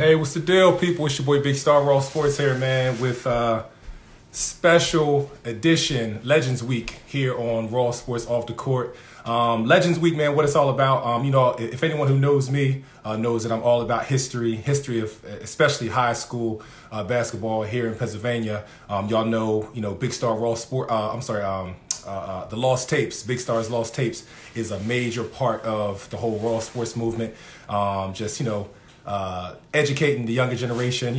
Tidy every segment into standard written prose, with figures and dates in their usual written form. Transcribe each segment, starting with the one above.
Hey, what's the deal, people? It's your boy Big Star Raw Sports here, man, with special edition Legends Week here on Raw Sports Off the Court. Legends Week, man, what it's all about. If anyone who knows me knows that I'm all about history of especially high school basketball here in Pennsylvania. Y'all know, Big Star Raw Sport. The Lost Tapes, Big Star's Lost Tapes, is a major part of the whole Raw Sports movement. Educating the younger generation,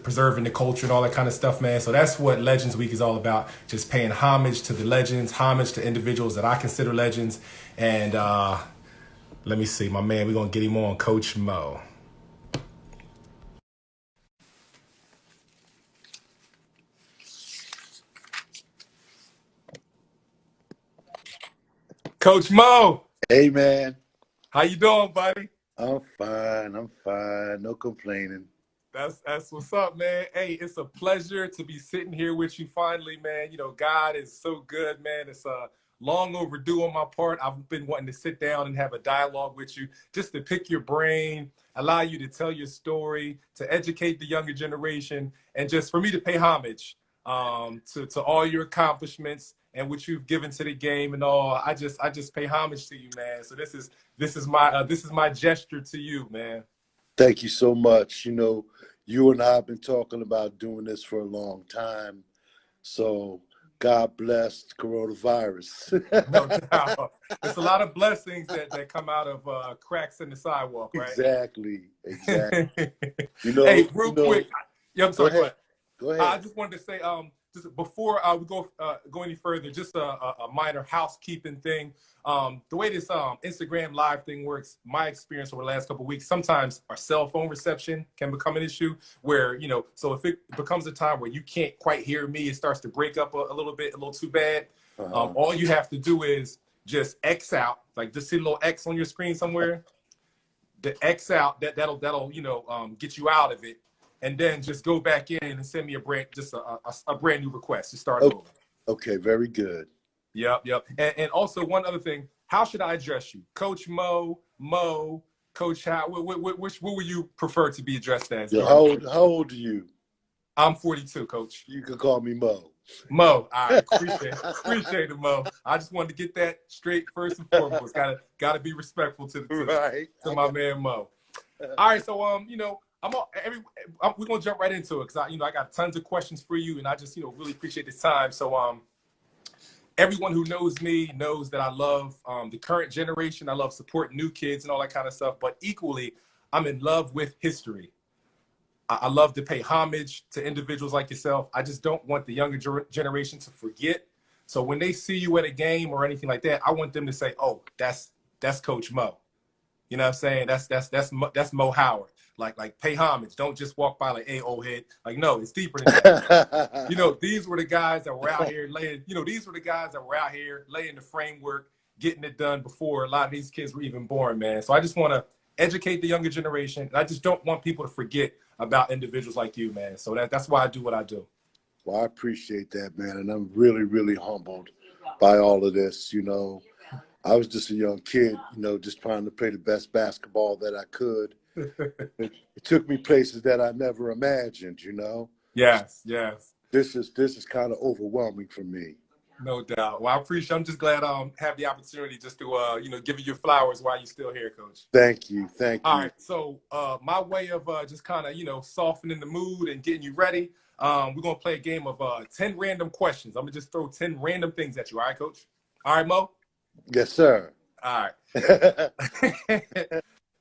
preserving the culture and all that kind of stuff, man. So that's what Legends Week is all about. Just paying homage to the legends, homage to individuals that I consider legends. And let me see, my man, we're going to get him on, Coach Mo. Coach Mo, Hey man, how you doing, buddy? I'm fine. I'm fine. No complaining. That's what's up, man. Hey, it's a pleasure to be sitting here with you finally, man. God is so good, man. It's long overdue on my part. I've been wanting to sit down and have a dialogue with you, just to pick your brain, allow you to tell your story, to educate the younger generation, and just for me to pay homage to all your accomplishments and what you've given to the game and all. I just pay homage to you, man. So this is my gesture to you, man. Thank you so much. You and I have been talking about doing this for a long time. So God bless coronavirus. No doubt. It's a lot of blessings that come out of cracks in the sidewalk, right? Exactly. Exactly. Hey, real quick. Yeah, I'm Go sorry. Go ahead. ahead. Go I ahead. just wanted to say, just before we go any further, just a minor housekeeping thing. The way this Instagram live thing works, my experience over the last couple of weeks, sometimes our cell phone reception can become an issue where, so if it becomes a time where you can't quite hear me, it starts to break up a little bit, a little too bad. Uh-huh. All you have to do is just X out, like just see a little X on your screen somewhere. The X out, that'll get you out of it, and then just go back in and send me a brand new request to start Okay. over. Okay. Very good. Yep. And also one other thing, how should I address you? Coach Mo, Coach How? What would you prefer to be addressed as Yeah, during the course? how old are you? I'm 42, Coach. You can call me Mo. Mo, all right, appreciate it, Mo. I just wanted to get that straight first and foremost. Gotta be respectful to Right. my man Mo. All right, so we're gonna jump right into it because I got tons of questions for you, and I just really appreciate this time. So everyone who knows me knows that I love the current generation. I love supporting new kids and all that kind of stuff. But equally, I'm in love with history. I love to pay homage to individuals like yourself. I just don't want the younger generation to forget. So when they see you at a game or anything like that, I want them to say, "Oh, that's Coach Mo." You know what I'm saying? That's Mo Howard. Like pay homage. Don't just walk by like, "Hey, old head." Like, no, it's deeper than that. These were the guys that were out here laying. These were the guys that were out here laying the framework, getting it done before a lot of these kids were even born, man. So I just want to educate the younger generation. And I just don't want people to forget about individuals like you, man. So that's why I do what I do. Well, I appreciate that, man. And I'm really, really humbled by all of this. I was just a young kid, just trying to play the best basketball that I could. It took me places that I never imagined. Yes. This is kind of overwhelming for me. No doubt. Well, I appreciate. I'm just glad have the opportunity just to give you your flowers while you're still here, Coach. Thank you. Thank All you. right. So my way of just kind of softening the mood and getting you ready. We're gonna play a game of 10 random questions. I'm gonna just throw 10 random things at you. All right, Coach. All right, Mo. Yes, sir. All right.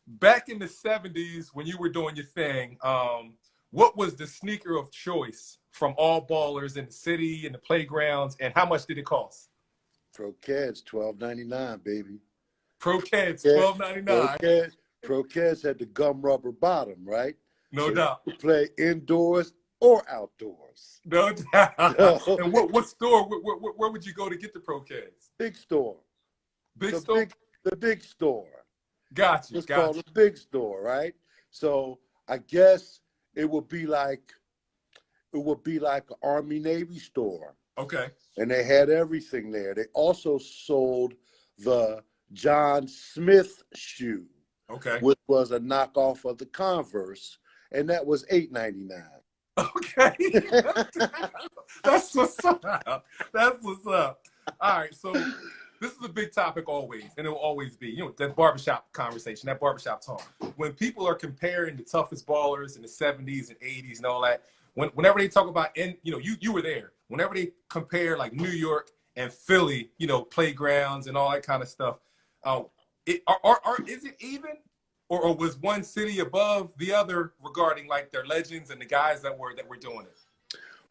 Back in the 70s when you were doing your thing, what was the sneaker of choice from all ballers in the city and the playgrounds, and how much did it cost? Pro Cats, $12.99, baby. Pro Kids, Yeah. $12.99. Pro Cats had the gum rubber bottom, right? No So you doubt. could play indoors or outdoors. No doubt. So, And what store? Where would you go to get the Pro Kids? big store. Big The store. the big store. Got you. It's called a big store, right? So I guess it would be like an Army Navy store. Okay. And they had everything there. They also sold the John Smith shoe, Okay. which was a knockoff of the Converse. and that was $8.99. Okay. That's what's up. That's what's up. All right, so this is a big topic always, and it will always be, that barbershop conversation, that barbershop talk. When people are comparing the toughest ballers in the 70s and 80s and all that, whenever they talk about, you were there, whenever they compare like New York and Philly, playgrounds and all that kind of stuff, is it even? Or was one city above the other regarding like their legends and the guys that were doing it?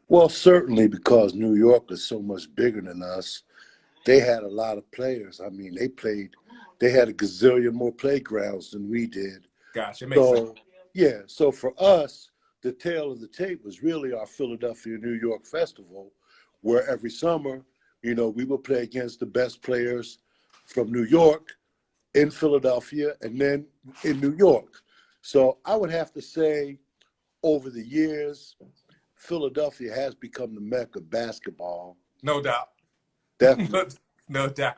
Well, certainly because New York is so much bigger than us. They had a lot of players. I mean, they had a gazillion more playgrounds than we did. Gotcha, it makes sense. Yeah, so for us, the tail of the tape was really our Philadelphia New York Festival, where every summer, we would play against the best players from New York in Philadelphia and then in New York. So I would have to say over the years, Philadelphia has become the mecca of basketball. No doubt. Definitely. No doubt.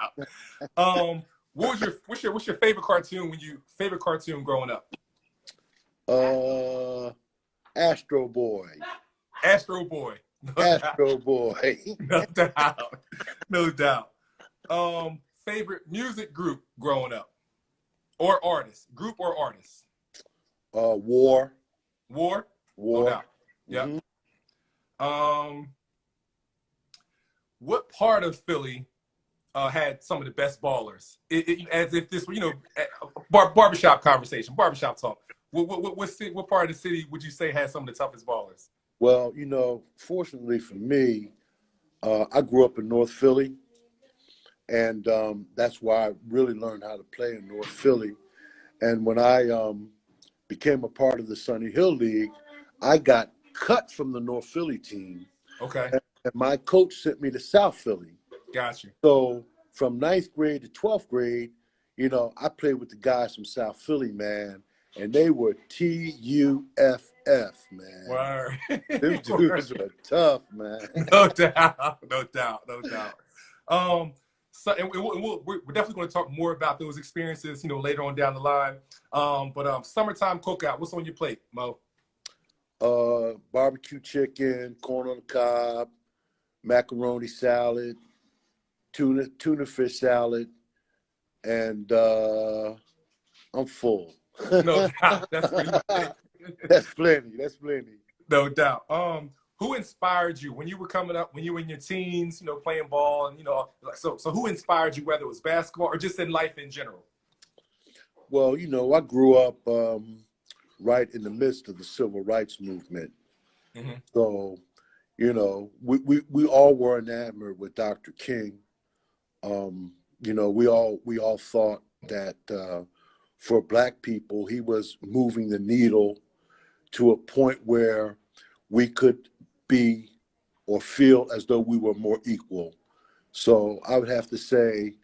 What's your favorite cartoon favorite cartoon growing up? Astro Boy. Astro Boy. Astro Boy. No doubt. No doubt. Favorite music group growing up? Or artist? Group or artist? War. War? War. No doubt. Yep. Mm-hmm. What part of Philly had some of the best ballers? As if this were, barbershop conversation, barbershop talk. What part of the city would you say had some of the toughest ballers? Well, fortunately for me, I grew up in North Philly, and that's why I really learned how to play in North Philly. And when I became a part of the Sunny Hill League, I got cut from the North Philly team. Okay. And my coach sent me to South Philly. Got you. So from 9th grade to 12th grade, I played with the guys from South Philly, man, and they were TUFF, man. Word. Them dudes were tough, man. No doubt. No doubt. No doubt. So and we're definitely going to talk more about those experiences, later on down the line. But summertime cookout, what's on your plate, Mo? Barbecue chicken, corn on the cob, macaroni salad, tuna fish salad, and I'm full. No doubt. That's pretty much That's plenty. That's plenty. No doubt. Who inspired you when you were coming up, when you were in your teens, playing ball, and so who inspired you, whether it was basketball or just in life in general? Well, I grew up right in the midst of the civil rights movement. Mm-hmm. So, we all were enamored with Dr. King. We all thought that for Black people, he was moving the needle to a point where we could be or feel as though we were more equal. So I would have to say,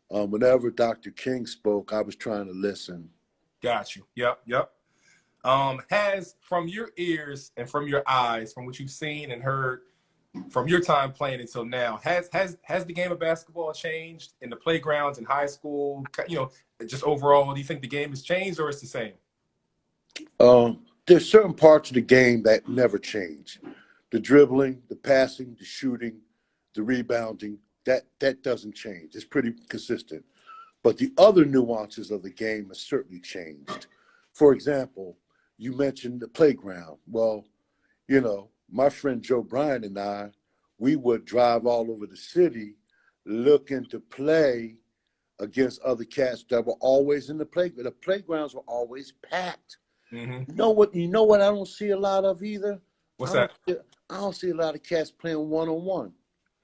whenever Dr. King spoke, I was trying to listen. Got you. Yep. Has, from your ears and from your eyes, from what you've seen and heard from your time playing until now, has the game of basketball changed in the playgrounds in high school? Just overall, do you think the game has changed or it's the same? There's certain parts of the game that never change. The dribbling, the passing, the shooting, the rebounding, that doesn't change. It's pretty consistent. But the other nuances of the game have certainly changed. For example, you mentioned the playground. Well, my friend Joe Bryant and I, we would drive all over the city looking to play against other cats that were always in the playground. The playgrounds were always packed. Mm-hmm. You know what I don't see a lot of either? What's that? I don't see a lot of cats playing one-on-one.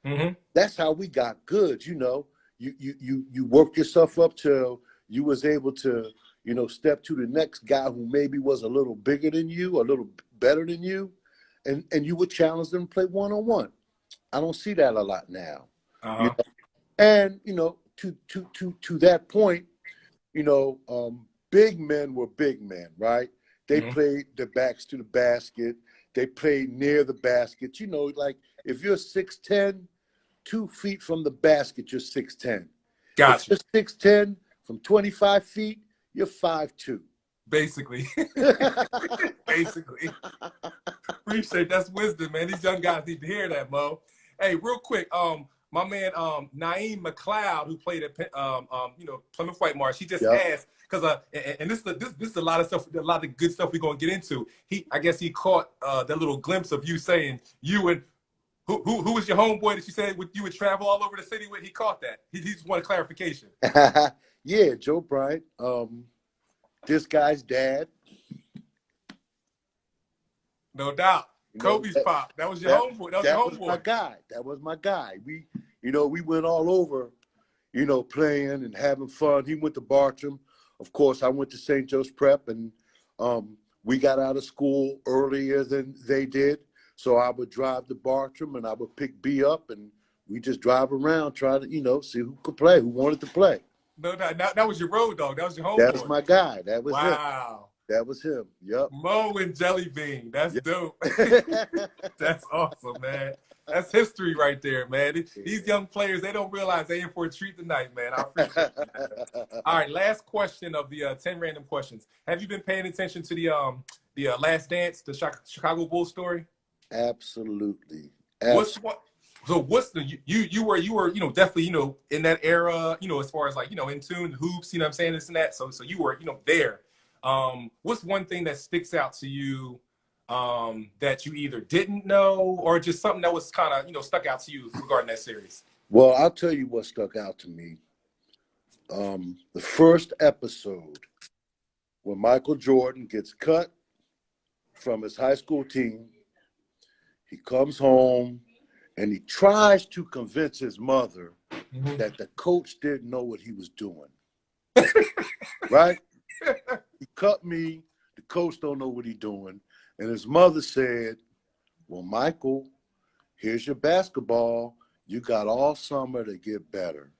Mm-hmm. That's how we got good, You worked yourself up till you was able to, step to the next guy who maybe was a little bigger than you, a little better than you, and you would challenge them to play one-on-one. I don't see that a lot now. Uh-huh. And, to that point, big men were big men, right? They mm-hmm. played their backs to the basket. They played near the basket. Like if you're 6'10", 2 feet from the basket, you're 6'10". Gotcha. If you're 6'10", from 25 feet, you're 5'2". Basically. Basically. Appreciate that's wisdom, man. These young guys need to hear that, Mo. Hey, real quick, my man Naeem McLeod, who played at Plymouth White Marsh, he just asked, because and this is a lot of stuff, a lot of good stuff we're gonna get into. I guess he caught that little glimpse of you saying you and who was your homeboy that you said you would travel all over the city with? He caught that. He just wanted clarification. Yeah, Joe Bryant. This guy's dad. No doubt. Kobe's pop. That was your homeboy. That was my guy. That was my guy. We went all over, playing and having fun. He went to Bartram. Of course, I went to St. Joe's Prep, and we got out of school earlier than they did. So I would drive to Bartram, and I would pick B up, and we just drive around, try to, see who could play, who wanted to play. No, that was your road dog. That was your homeboy. That was my guy. That was him. Wow. That was him. Yep. Mo and Jellybean. That's dope. That's awesome, man. That's history right there, man. These young players, they don't realize they're in for a treat tonight, man. I appreciate it. All right, last question of the 10 random questions. Have you been paying attention to the Last Dance, the Chicago Bulls story? Absolutely. What's the you were definitely in that era, as far as like in tune hoops, what I'm saying, this and that. So you were there. What's one thing that sticks out to you that you either didn't know or just something that was kind of stuck out to you regarding that series? Well, I'll tell you what stuck out to me. The first episode when Michael Jordan gets cut from his high school team, he comes home and he tries to convince his mother that the coach didn't know what he was doing. Right? He cut me. The coach don't know what he's doing. And his mother said, well, Michael, here's your basketball. You got all summer to get better.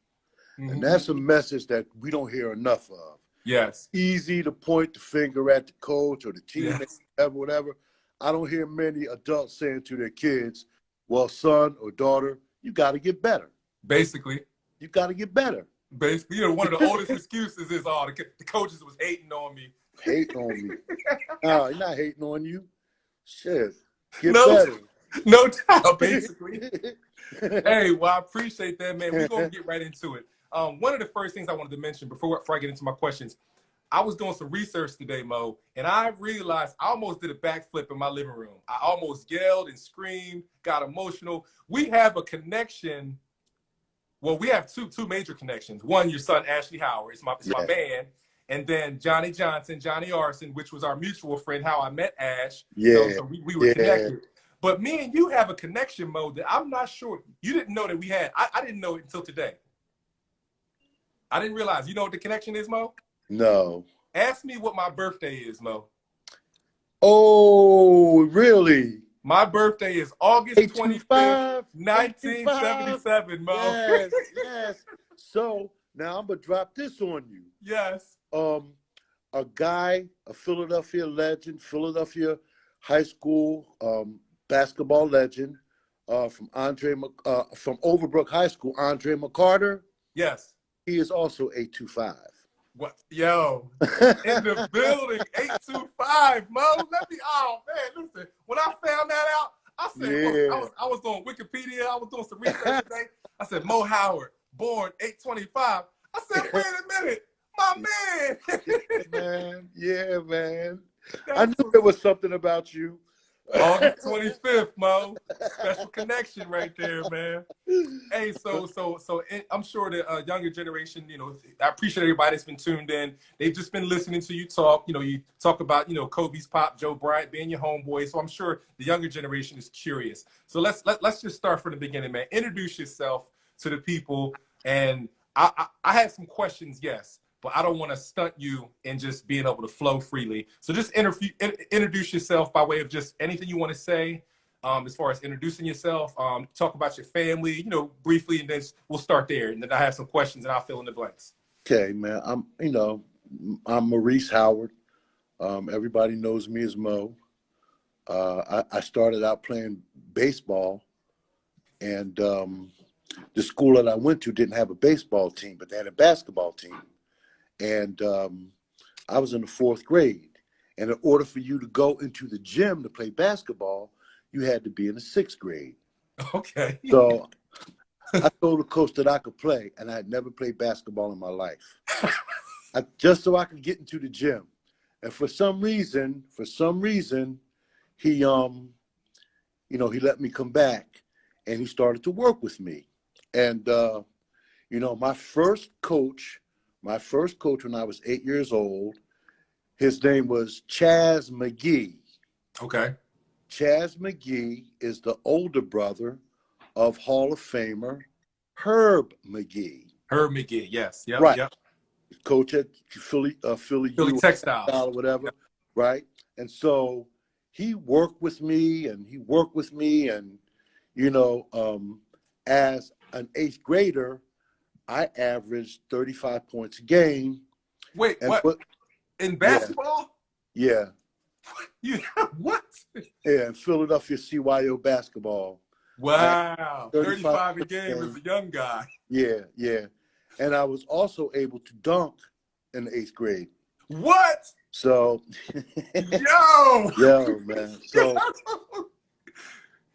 And that's a message that we don't hear enough of. Yes. Easy to point the finger at the coach or the teammate, whatever. I don't hear many adults saying to their kids, well, son or daughter, you got to get better. Basically. You got to get better. Basically, one of the oldest excuses is, the coaches was hating on me. Hating on me. No, he's not hating on you. Shit. Get better. No doubt, basically. Hey, well, I appreciate that, man. We're going to get right into it. One of the first things I wanted to mention before I get into my questions, I was doing some research today, Mo, and I realized I almost did a backflip in my living room. I almost yelled and screamed, got emotional. We have a connection. Well, we have two major connections. One, your son, Ashley Howard, is my man. And then Johnny Johnson, Johnny Arson, which was our mutual friend, how I met Ash. Yeah. So we were connected. But me and you have a connection, Mo, that I'm not sure. You didn't know that we had. I didn't know it until today. I didn't realize. You know what the connection is, Mo? No. Ask me what my birthday is, Mo. Oh, really? My birthday is August 25th, 1977, Mo. Yes, yes. So now I'm going to drop this on you. Yes. A guy, a Philadelphia legend, Philadelphia high school basketball legend from Overbrook High School, Andre McCarter. Yes. He is also 825. What? Yo, in the building, 825, Mo. Let me, oh man, listen. When I found that out, I said, I was doing Wikipedia. I was doing some research today. I said, Mo Howard, born 825. I said, wait a minute, my man. Man. I knew there was something about you. August 25th, Mo. Special connection right there, man. Hey, so I'm sure the younger generation, I appreciate everybody that's been tuned in. They've just been listening to you talk. You talk about, Kobe's pop, Joe Bryant being your homeboy. So I'm sure the younger generation is curious. So let's just start from the beginning, man. Introduce yourself to the people. And I have some questions, yes, but I don't want to stunt you in just being able to flow freely. So just introduce yourself by way of just anything you want to say, as far as introducing yourself, talk about your family, briefly, and then we'll start there. And then I have some questions and I'll fill in the blanks. Okay, man. I'm Maurice Howard. Everybody knows me as Mo. I started out playing baseball, and the school that I went to didn't have a baseball team, but they had a basketball team. And I was in the 4th grade. And in order for you to go into the gym to play basketball, you had to be in the 6th grade. Okay. So I told the coach that I could play, and I had never played basketball in my life. Just so I could get into the gym. And for some reason, he he let me come back, and he started to work with me. And my first coach when I was 8 years old, his name was Chaz McGee. Okay. Chaz McGee is the older brother of Hall of Famer Herb McGee. Herb McGee, yes. Yep, Right. yep. Coach at Philly Philly U Textiles. or whatever. Yep. Right. And so he worked with me, and as an 8th grader, I averaged 35 points a game. Wait, and what? In basketball? Yeah. What? Yeah, in Philadelphia CYO basketball. Wow. 35 a game as a young guy. Yeah, yeah. And I was also able to dunk in the 8th grade. What? So, yo, man. So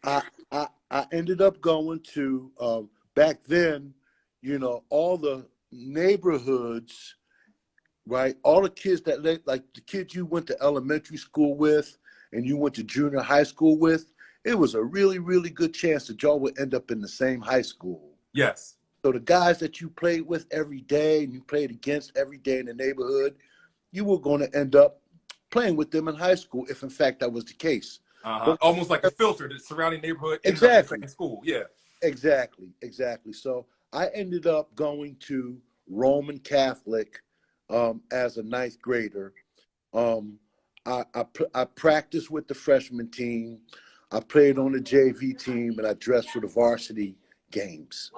I ended up going to back then, all the neighborhoods, right? All the kids like the kids you went to elementary school with and you went to junior high school with, it was a really, really good chance that y'all would end up in the same high school. Yes. So the guys that you played with every day and you played against every day in the neighborhood, you were going to end up playing with them in high school if, in fact, that was the case. Almost like a filter, the surrounding neighborhood. Exactly. In school, yeah. Exactly. So I ended up going to Roman Catholic as a 9th grader. I practiced with the freshman team. I played on the JV team, and I dressed for the varsity games.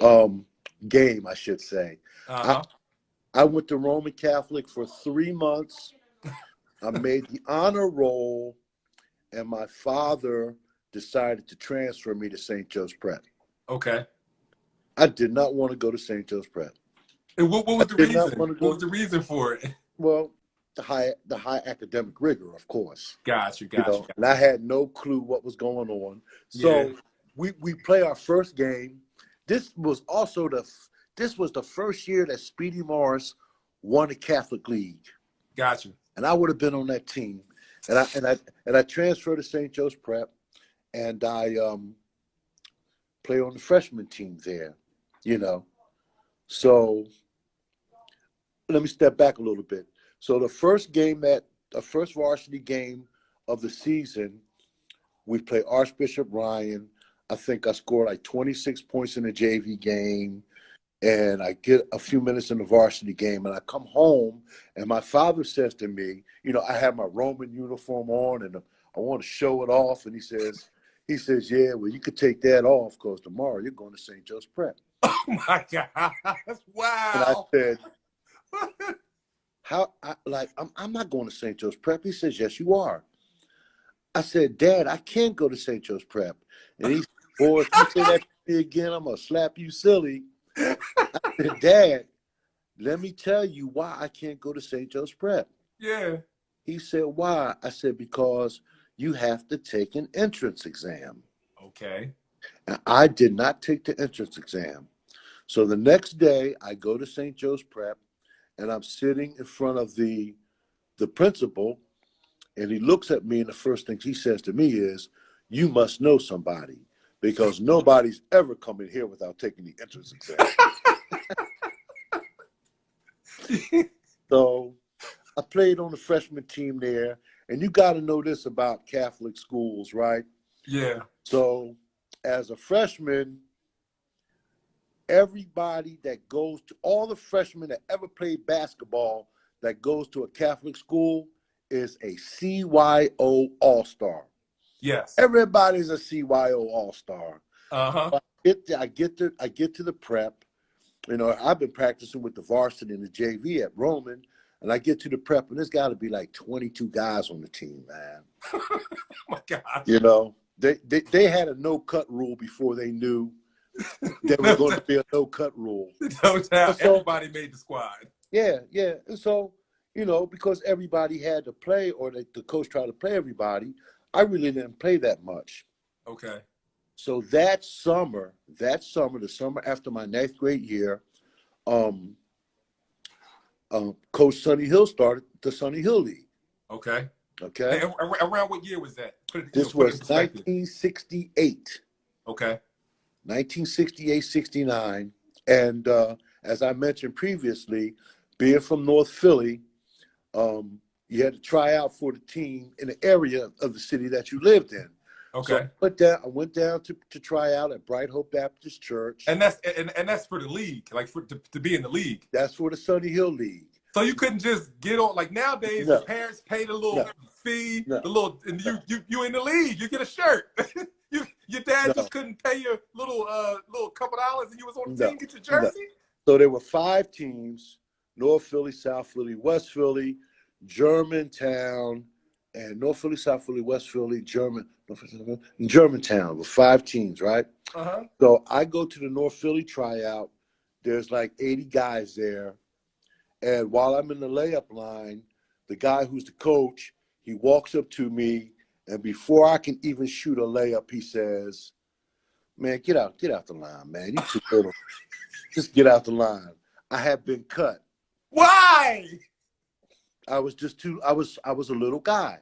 I should say. I went to Roman Catholic for 3 months. I made the honor roll, and my father decided to transfer me to St. Joe's Prep. Okay. I did not want to go to St. Joe's Prep. And what was the reason? What was the reason for it? Well, the high academic rigor, of course. Gotcha. And I had no clue what was going on. So we play our first game. This was the first year that Speedy Morris won the Catholic League. Gotcha. And I would have been on that team. And I transferred to St. Joe's Prep, and I played on the freshman team there. So let me step back a little bit. So the first varsity game of the season, we play Archbishop Ryan. I think I scored like 26 points in the JV game, and I get a few minutes in the varsity game, and I come home, and my father says to me, I have my Roman uniform on, and I want to show it off, and he says, yeah, well, you could take that off because tomorrow you're going to St. Joe's Prep. Oh my God! Wow! And I said, I'm not going to St. Joe's Prep. He says, yes, you are. I said, Dad, I can't go to St. Joe's Prep. And he said, boy, if you say that to me again, I'm going to slap you silly. I said, Dad, let me tell you why I can't go to St. Joe's Prep. Yeah. He said, why? I said, because you have to take an entrance exam. Okay. And I did not take the entrance exam. So the next day, I go to St. Joe's Prep, and I'm sitting in front of the principal, and he looks at me, and the first thing he says to me is, you must know somebody, because nobody's ever come in here without taking the entrance exam. So I played on the freshman team there, and you got to know this about Catholic schools, right? Yeah. So as a freshman, everybody that goes to, all the freshmen that ever played basketball that goes to a Catholic school is a CYO All-Star. Yes. Everybody's a CYO All-Star. Uh-huh. I get to the prep. I've been practicing with the varsity and the JV at Roman, and I get to the prep, and there's got to be like 22 guys on the team, man. Oh my God. They had a no-cut rule before they knew there was going to be a no-cut rule. No doubt. Everybody made the squad. Yeah. And so, you know, because everybody had to play, or the coach tried to play everybody, I really didn't play that much. Okay. So that summer, the summer after my ninth grade year, um, Coach Sonny Hill started the Sonny Hill League. Okay. Okay. And around what year was that? This Put it in was perspective. 1968. Okay. 1968, 69. And as I mentioned previously, being from North Philly, you had to try out for the team in the area of the city that you lived in. So Okay. I went down to try out at Bright Hope Baptist Church. And that's for the league, like to be in the league. That's for the Sonny Hill League. So you couldn't just get on, like nowadays the parents pay the little fee, the little, and you in the league, you get a shirt. Your dad just couldn't pay you little couple dollars and you was on the team, get your jersey? So there were 5 teams: North Philly, South Philly, West Philly, Germantown, and North Philly, South Philly, West Philly, Germantown. With 5 teams, right? Uh-huh. So I go to the North Philly tryout. There's like 80 guys there. And while I'm in the layup line, the guy who's the coach, he walks up to me, and before I can even shoot a layup, he says, "Man, get out the line, man. You too little. Just get out the line." I had been cut. Why? I was a little guy.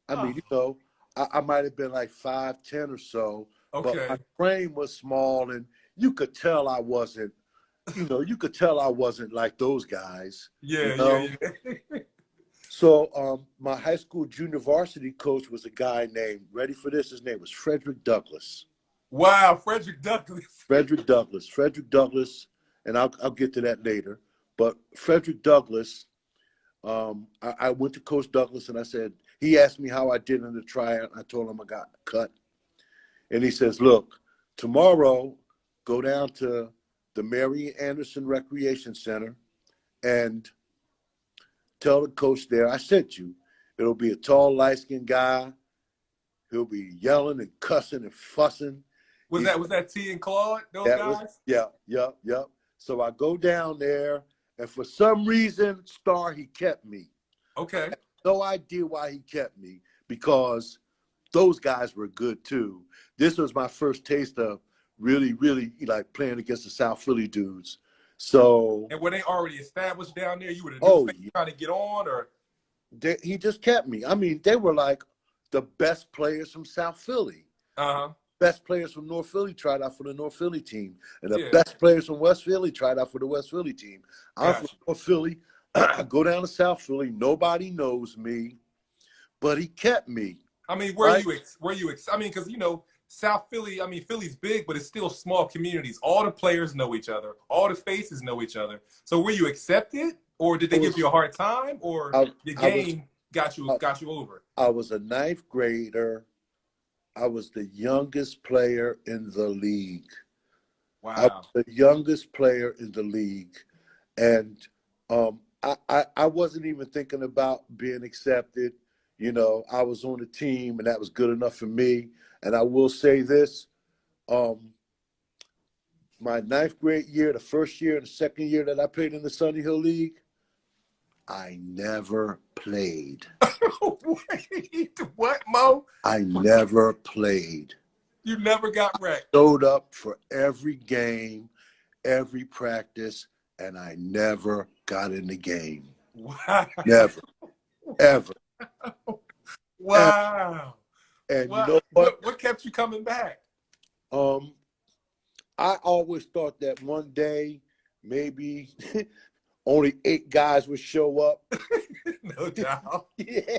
I mean, you know, I might have been like 5'10" or so, but my frame was small, and you could tell I wasn't, like those guys. Yeah, you know? yeah. So my high school junior varsity coach was a guy named, ready for this, his name was Frederick Douglass. Wow, Frederick Douglass. Frederick Douglass, and I'll get to that later. But Frederick Douglass, I went to Coach Douglass, and I said, he asked me how I did in the tryout. I told him I got cut. And he says, "Look, tomorrow, go down to the Mary Anderson Recreation Center and tell the coach there I sent you. It'll be a tall, light-skinned guy. He'll be yelling and cussing and fussing." Was that T and Claude, those guys? Yep. So I go down there, and for some reason, he kept me. Okay. I have no idea why he kept me, because those guys were good too. This was my first taste of really, really like playing against the South Philly dudes. So. And were they already established down there? You were the new fan trying to get on, or? He just kept me. I mean, they were like the best players from South Philly. Best players from North Philly tried out for the North Philly team, and the best players from West Philly tried out for the West Philly team. I'm from North Philly. I go down to South Philly. Nobody knows me, but he kept me. I mean, I mean, because, you know, South Philly, I mean, Philly's big, but it's still small communities. All the players know each other. All the faces know each other. So were you accepted, or did they give you a hard time, or the game got you over? I was a 9th grader. I was the youngest player in the league. Wow. I was the youngest player in the league. And I wasn't even thinking about being accepted. You know, I was on the team, and that was good enough for me. And I will say this, my 9th grade year, the first year and the second year that I played in the Sonny Hill League, I never played. Wait, what, Mo? I never played. You never got wrecked? I showed up for every game, every practice, and I never got in the game. Wow. Never. Ever. Wow. And wow. You know what? What kept you coming back? I always thought that one day maybe only 8 guys would show up. No doubt. Yeah.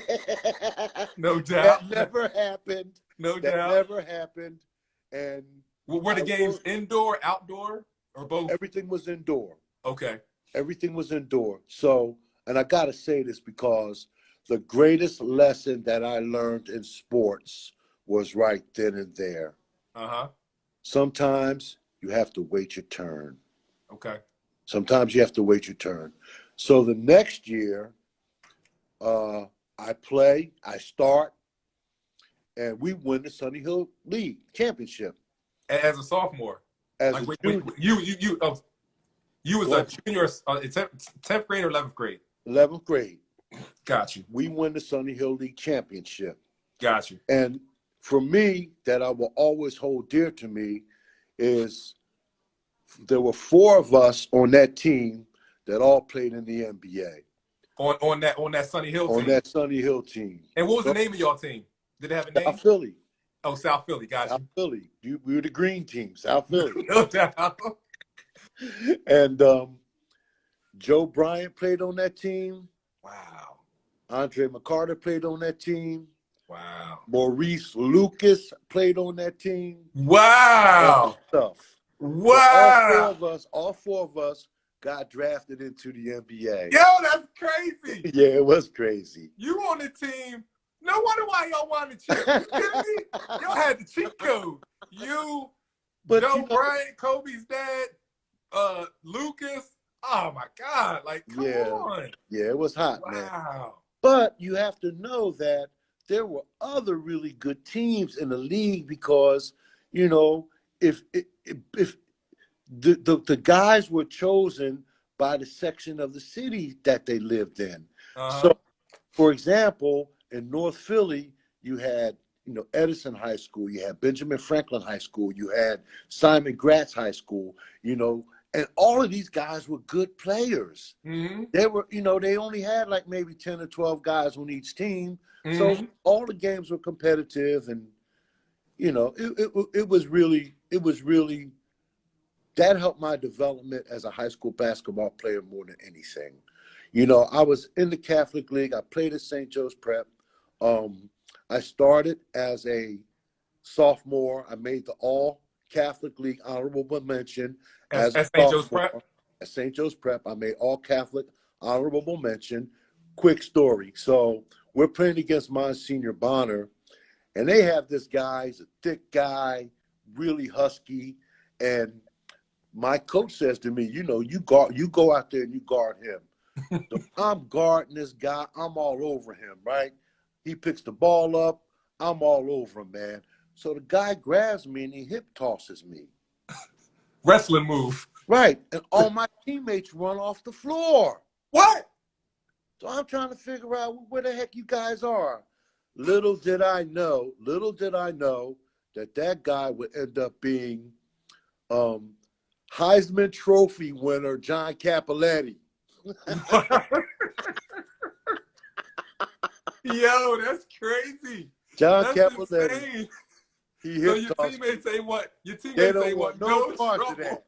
No doubt. That never happened. No doubt. That never happened. And were the games indoor, outdoor, or both? Everything was indoor. Okay. Everything was indoor. So, and I got to say this because the greatest lesson that I learned in sports was right then and there. Sometimes you have to wait your turn. Okay. Sometimes you have to wait your turn. So the next year, I start, and we win the Sonny Hill League championship. As a sophomore? As like, a junior. You was a junior, 10th grade or 11th grade? 11th grade. Got you. We win the Sunny Hill League championship. Got you. And for me, that I will always hold dear to me is there were 4 of us on that team that all played in the NBA. On that Sunny Hill team. On that Sunny Hill team. And what was the name of your team? Did it have a name? South Philly. Oh, South Philly. Got South you. Philly. We were the green team, South Philly. No doubt. And Joe Bryant played on that team. Wow. Andre McCarter played on that team. Wow. Maurice Lucas played on that team. Wow. Stuff. Wow. So all four of us got drafted into the NBA. Yo, that's crazy. Yeah, it was crazy. You on the team. No wonder why y'all wanted to cheat. You kidding me? Y'all had the cheat code. Joe Bryant, Kobe's dad, Lucas. Oh my God. Like, come on. Yeah, it was hot, man. Wow. But you have to know that there were other really good teams in the league because, you know, if the guys were chosen by the section of the city that they lived in. So, for example, in North Philly, you had, you know, Edison High School, you had Benjamin Franklin High School, you had Simon Gratz High School, you know, and all of these guys were good players. Mm-hmm. They were, you know, they only had like maybe 10 or 12 guys on each team. Mm-hmm. So all the games were competitive, and, you know, it was really, that helped my development as a high school basketball player more than anything. You know, I was in the Catholic League. I played at St. Joe's Prep. I started as a sophomore. I made the All-Catholic League honorable mention as a St. Joe's Prep? At St. Joe's Prep, I made All-Catholic honorable mention. Quick story. So we're playing against Monsignor Bonner, and they have this guy. He's a thick guy, really husky, and my coach says to me, you know, you go out there and you guard him. So I'm guarding this guy. I'm all over him, right? He picks the ball up. I'm all over him, man. So the guy grabs me and he hip tosses me. Wrestling move. Right. And all my teammates run off the floor. What? So I'm trying to figure out where the heck you guys are. Little did I know that guy would end up being Heisman Trophy winner John Cappelletti. Yo, that's crazy. John That's Cappelletti. insane. He So your teammates ain't what? Your teammates they don't ain't want what? no part of that.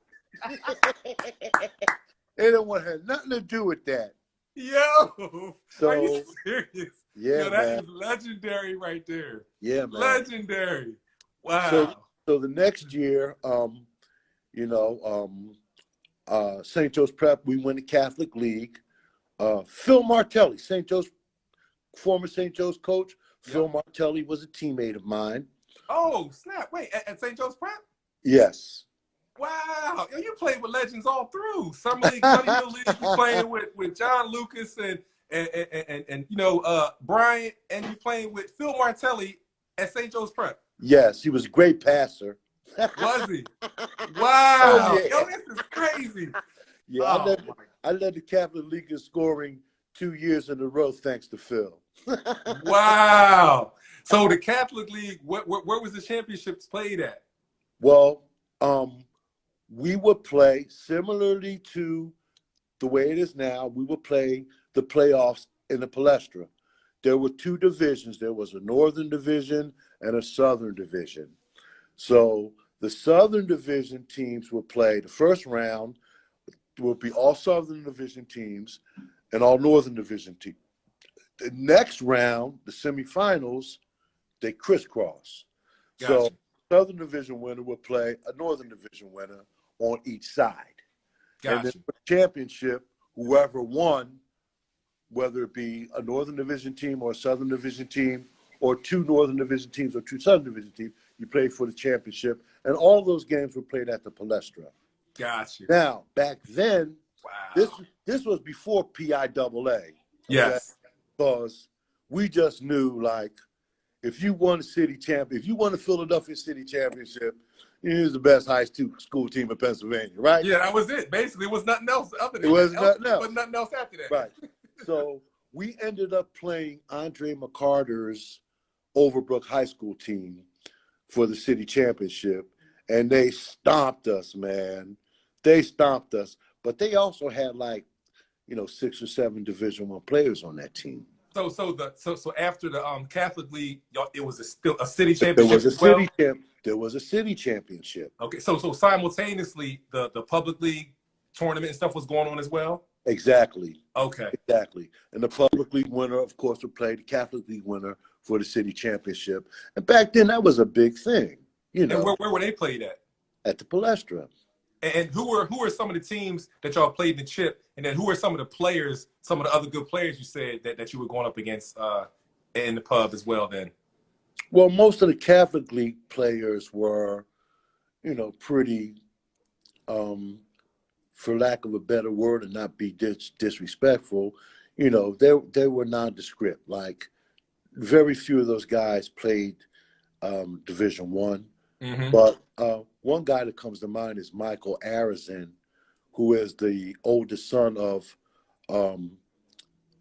They don't want to have nothing to do with that. Yo, So, are you serious? Yeah, yo, that man. is legendary right there. Yeah, man. Legendary. Wow. So the next year, St. Joe's Prep, we win the Catholic League. Phil Martelli, former St. Joe's coach. Yep. Phil Martelli was a teammate of mine. Oh, snap. Wait, at St. Joe's Prep? Yes. Wow. Yo, you played with legends all through. Summer League, Sunny Hill League, you playing with John Lucas and you know, Bryant, and you playing with Phil Martelli at St. Joe's Prep. Yes, he was a great passer. Was he? Wow. Oh, yeah. Yo, this is crazy. Yeah, I led the Catholic League in scoring 2 years in a row thanks to Phil. Wow. So the Catholic League, where was the championships played at? Well, we would play similarly to the way it is now. We would play the playoffs in the Palestra. There were 2 divisions. There was a Northern Division and a Southern Division. So the Southern Division teams would play the first round. Would be all Southern Division teams and all Northern Division teams. The next round, the semifinals, they crisscross. Gotcha. So Southern Division winner would play a Northern Division winner on each side. Gotcha. And then for the championship, whoever won, whether it be a Northern Division team or a Southern Division team or 2 Northern Division teams or 2 Southern Division teams, you played for the championship. And all those games were played at the Palestra. Gotcha. Now, back then, wow. this was before PIAA. Okay? Yes. Because we just knew, like, if you won if you won the Philadelphia City Championship, you was the best high school team in Pennsylvania, right? Yeah, that was it. Basically, it was nothing else other than it was that. nothing else. But nothing else after that. Right. So we ended up playing Andre McCarter's Overbrook High School team for the city championship, and they stomped us, man. They stomped us, but they also had like, 6 or 7 Division I players on that team. So after the Catholic League, y'all, it was still a city There championship was a as well. There was a city championship. Okay, so simultaneously the public league tournament and stuff was going on as well. Exactly. Okay. Exactly. And the public league winner, of course, would play the Catholic League winner for the city championship. And back then, that was a big thing. And where were they played at? At the Palestra. And who were some of the teams that y'all played in the chip? And then who were some of the players, some of the other good players you said that you were going up against in the pub as well then? Well, most of the Catholic League players were, pretty, for lack of a better word and not be disrespectful, they were nondescript. Like, very few of those guys played Division I. Mm-hmm. But one guy that comes to mind is Michael Arizin, who is the oldest son of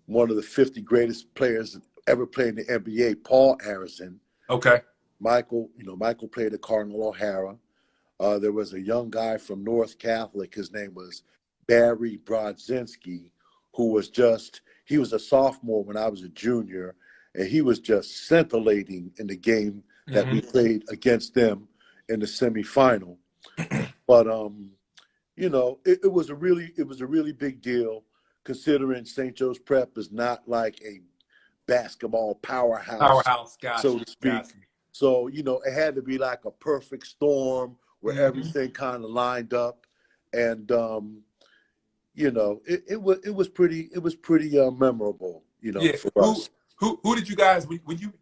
one of the 50 greatest players ever played in the NBA, Paul Arizin. Okay. Michael played at Cardinal O'Hara. There was a young guy from North Catholic. His name was Barry Brodzinski, who was he was a sophomore when I was a junior, and he was just scintillating in the game that we played against them in the semifinal. But it was a really big deal, considering St. Joe's Prep is not like a basketball powerhouse, Gotcha, so to speak. gotcha. So it had to be like a perfect storm where everything kind of lined up, and it was pretty memorable, for us. Who did you guys when you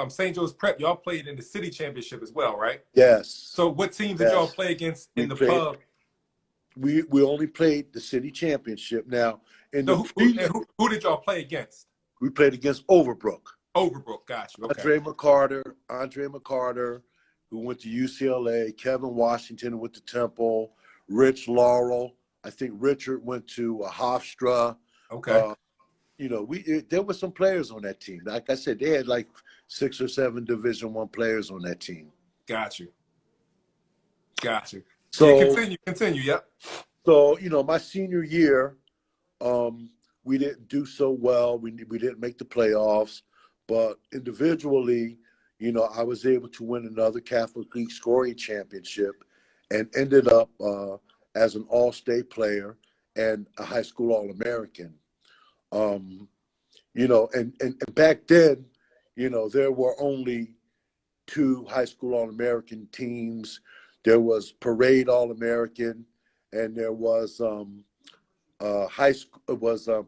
St. Joe's Prep, y'all played in the city championship as well, right? Yes. So what teams did y'all play against in the pub? We only played the city championship. Now who did y'all play against? We played against Overbrook. Overbrook, got you. Okay. Andre McCarter, who went to UCLA, Kevin Washington, who went to Temple, Rich Laurel. I think Richard went to Hofstra. Okay. There were some players on that team. Like I said, they had like 6 or 7 Division I players on that team. Got you. So continue. Yep. So my senior year, we didn't do so well. We didn't make the playoffs, but individually, I was able to win another Catholic League scoring championship, and ended up as an all-state player and a high school All-American. And back then, there were only 2 high school All-American teams. There was Parade All-American, and there was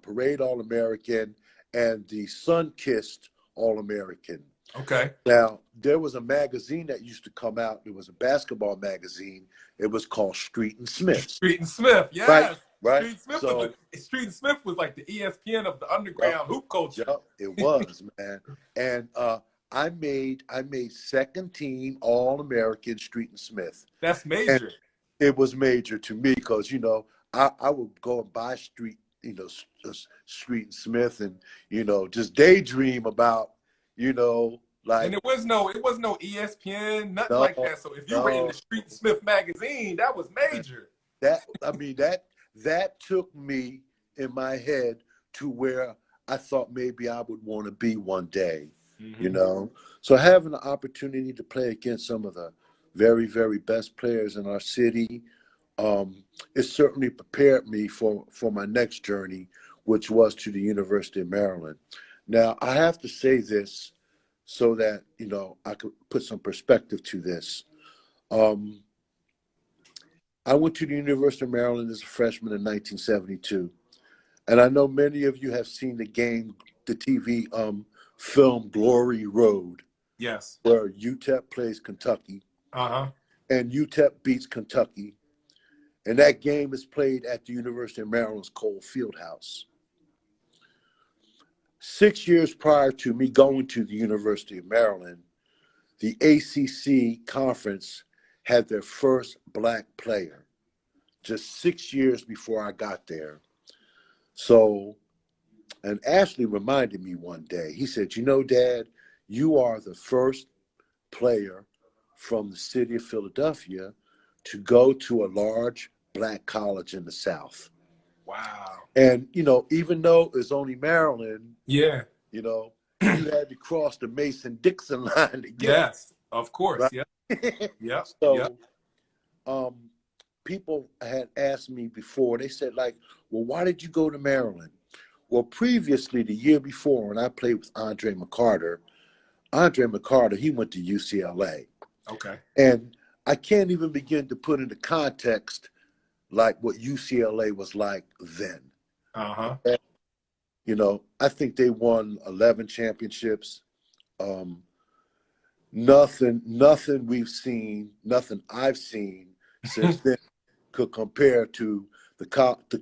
Parade All-American and the Sun-Kissed All-American. Okay. Now, there was a magazine that used to come out. It was a basketball magazine. It was called Street and Smith. Street and Smith, yes. Right. Street and Smith was like the ESPN of the underground hoop culture. Yep, it was, man. And I made second team All-American Street and Smith. That's major. And it was major to me because, I would go and buy Street and Smith and, just daydream about, like. And it was no ESPN, nothing like that. So if you were in the Street and Smith magazine, that was major. That took me in my head to where I thought maybe I would want to be one day, So having the opportunity to play against some of the very, very best players in our city, it certainly prepared me for my next journey, which was to the University of Maryland. Now, I have to say this so that, I could put some perspective to this. I went to the University of Maryland as a freshman in 1972. And I know many of you have seen the TV film Glory Road. Yes. Where UTEP plays Kentucky. Uh-huh. And UTEP beats Kentucky. And that game is played at the University of Maryland's Cole Fieldhouse. 6 years prior to me going to the University of Maryland, the ACC conference had their first black player, just 6 years before I got there. So And Ashley reminded me one day. He said, "You know, Dad, you are the first player from the city of Philadelphia to go to a large black college in the South." Wow. And, even though it's only Maryland, Yeah. You had to cross the Mason-Dixon line to get there, Yes. Of course. right? Yep. Yep. Yep. So people had asked me before, they said, like, well, why did you go to Maryland? Well, previously, the year before, when I played with Andre McCarter, he went to UCLA. Okay. And I can't even begin to put into context like what UCLA was like then. Uh-huh. I think they won 11 championships. Nothing we've seen, nothing I've seen since then could compare to the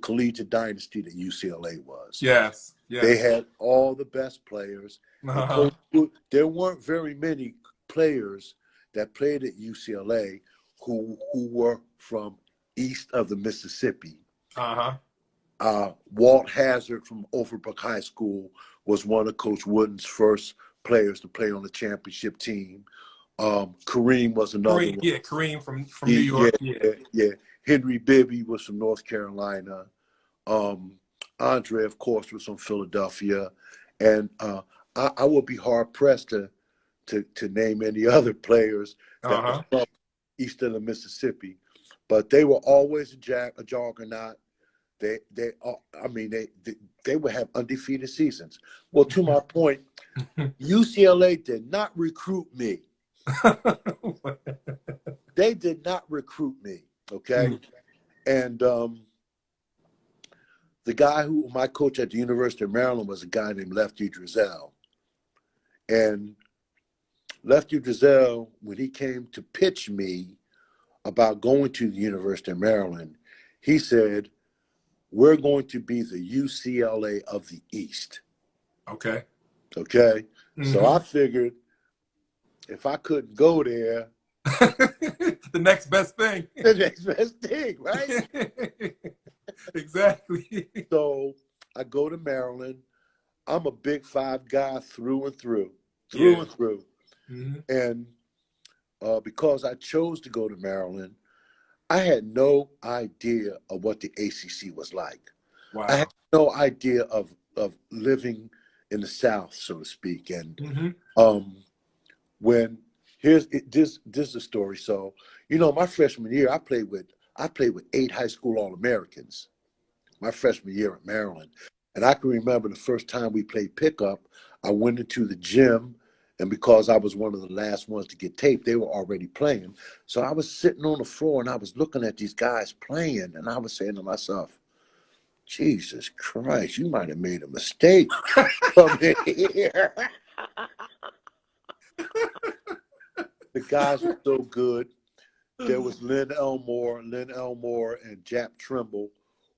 collegiate dynasty that UCLA was. Yes. They Yes. had all the best players. Uh-huh. There weren't very many players that played at UCLA who were from east of the Mississippi. Uh-huh. Walt Hazard from Overbrook High School was one of Coach Wooden's first players to play on the championship team. Kareem was another one. Yeah, Kareem from New York. Yeah. Henry Bibby was from North Carolina. Andre, of course, was from Philadelphia. And I would be hard pressed to name any other players that was from east of the Mississippi. But they were always a juggernaut. They would have undefeated seasons. Well, to my point, UCLA did not recruit me. They did not recruit me. Okay. And the guy who my coach at the University of Maryland was a guy named Lefty Drizel. And Lefty Drizel, when he came to pitch me about going to the University of Maryland, he said, "We're going to be the UCLA of the East." Okay. Okay. So I figured if I couldn't go there, the next best thing. the next best thing, right? Exactly. So I go to Maryland. I'm a Big Five guy through and through. And because I chose to go to Maryland, I had no idea of what the ACC was like. Wow. I had no idea of living in the South, so to speak. And when this is a story. So, my freshman year, I played with 8 high school All-Americans. My freshman year at Maryland. And I can remember the first time we played pickup, I went into the gym, and because I was one of the last ones to get taped, they were already playing. So I was sitting on the floor, and I was looking at these guys playing, and I was saying to myself, Jesus Christ, you might have made a mistake coming here. The guys were so good. There was Lynn Elmore, and Jap Trimble,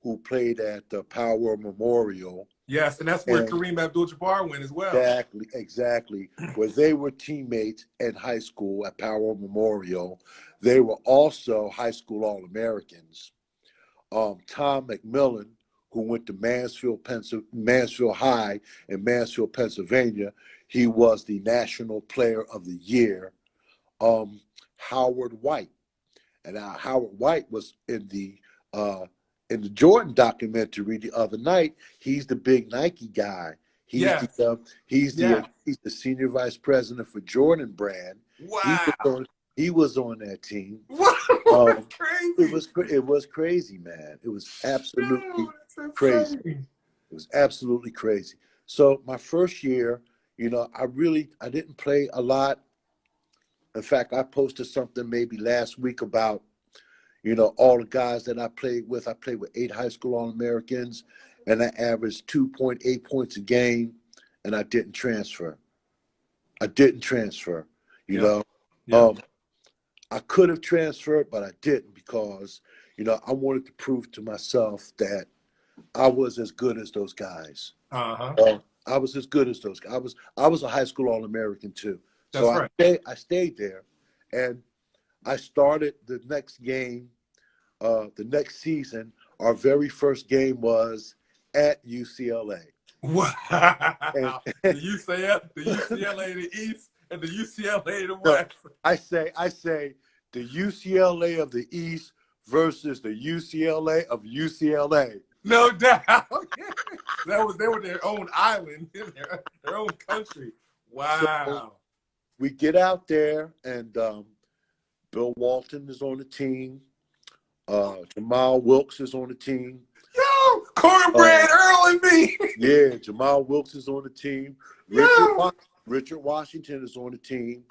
who played at the Power Memorial. Yes, and that's where Kareem Abdul-Jabbar went as well. Exactly. Where they were teammates in high school at Power Memorial. They were also high school All-Americans. Tom McMillan, who went to Mansfield High in Mansfield, Pennsylvania, he was the National Player of the Year. Howard White, and Howard White was in the Jordan documentary the other night. He's the big Nike guy. He's the senior vice president for Jordan brand. Wow. He was on that team. Wow. Crazy. It was crazy, man. It was absolutely crazy. It was absolutely crazy. So my first year, I didn't play a lot. In fact, I posted something maybe last week about, all the guys that I played with. I played with 8 high school All-Americans, and I averaged 2.8 points a game, and I didn't transfer. You know. I could have transferred, but I didn't because, I wanted to prove to myself that I was as good as those guys. I was as good as those guys. I was a high school All-American too. So I stayed there, and I started the next game, the next season. Our very first game was at UCLA. Wow. And, The UCLA in the East and the UCLA in the no, West. I say the UCLA of the East versus the UCLA of UCLA. No doubt. They were their own island, their own country. So Wow. we get out there, and Bill Walton is on the team. Jamal Wilkes is on the team. Yo, Cornbread Earl and me. Yeah, Jamal Wilkes is on the team. Yo. Richard Washington is on the team.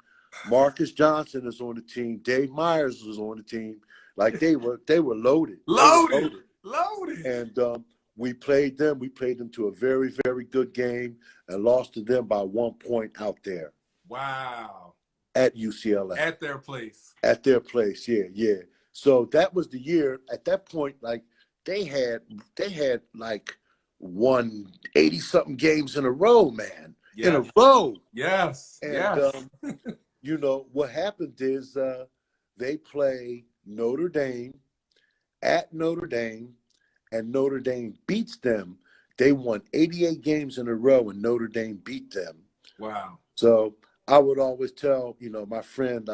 Marcus Johnson is on the team. Dave Myers was on the team. Like they were loaded. Loaded. Loaded. And we played them. We played them to a very, very good game and lost to them by 1 point out there. Wow. At UCLA. At their place. At their place, yeah. So that was the year. At that point, like they had like won 80-something games in a row, man. Yes. In a row. Yes. And you know what happened is they play Notre Dame at Notre Dame, and Notre Dame beats them. They won 88 games in a row, and Notre Dame beat them. Wow. So I would always tell, you know, my friend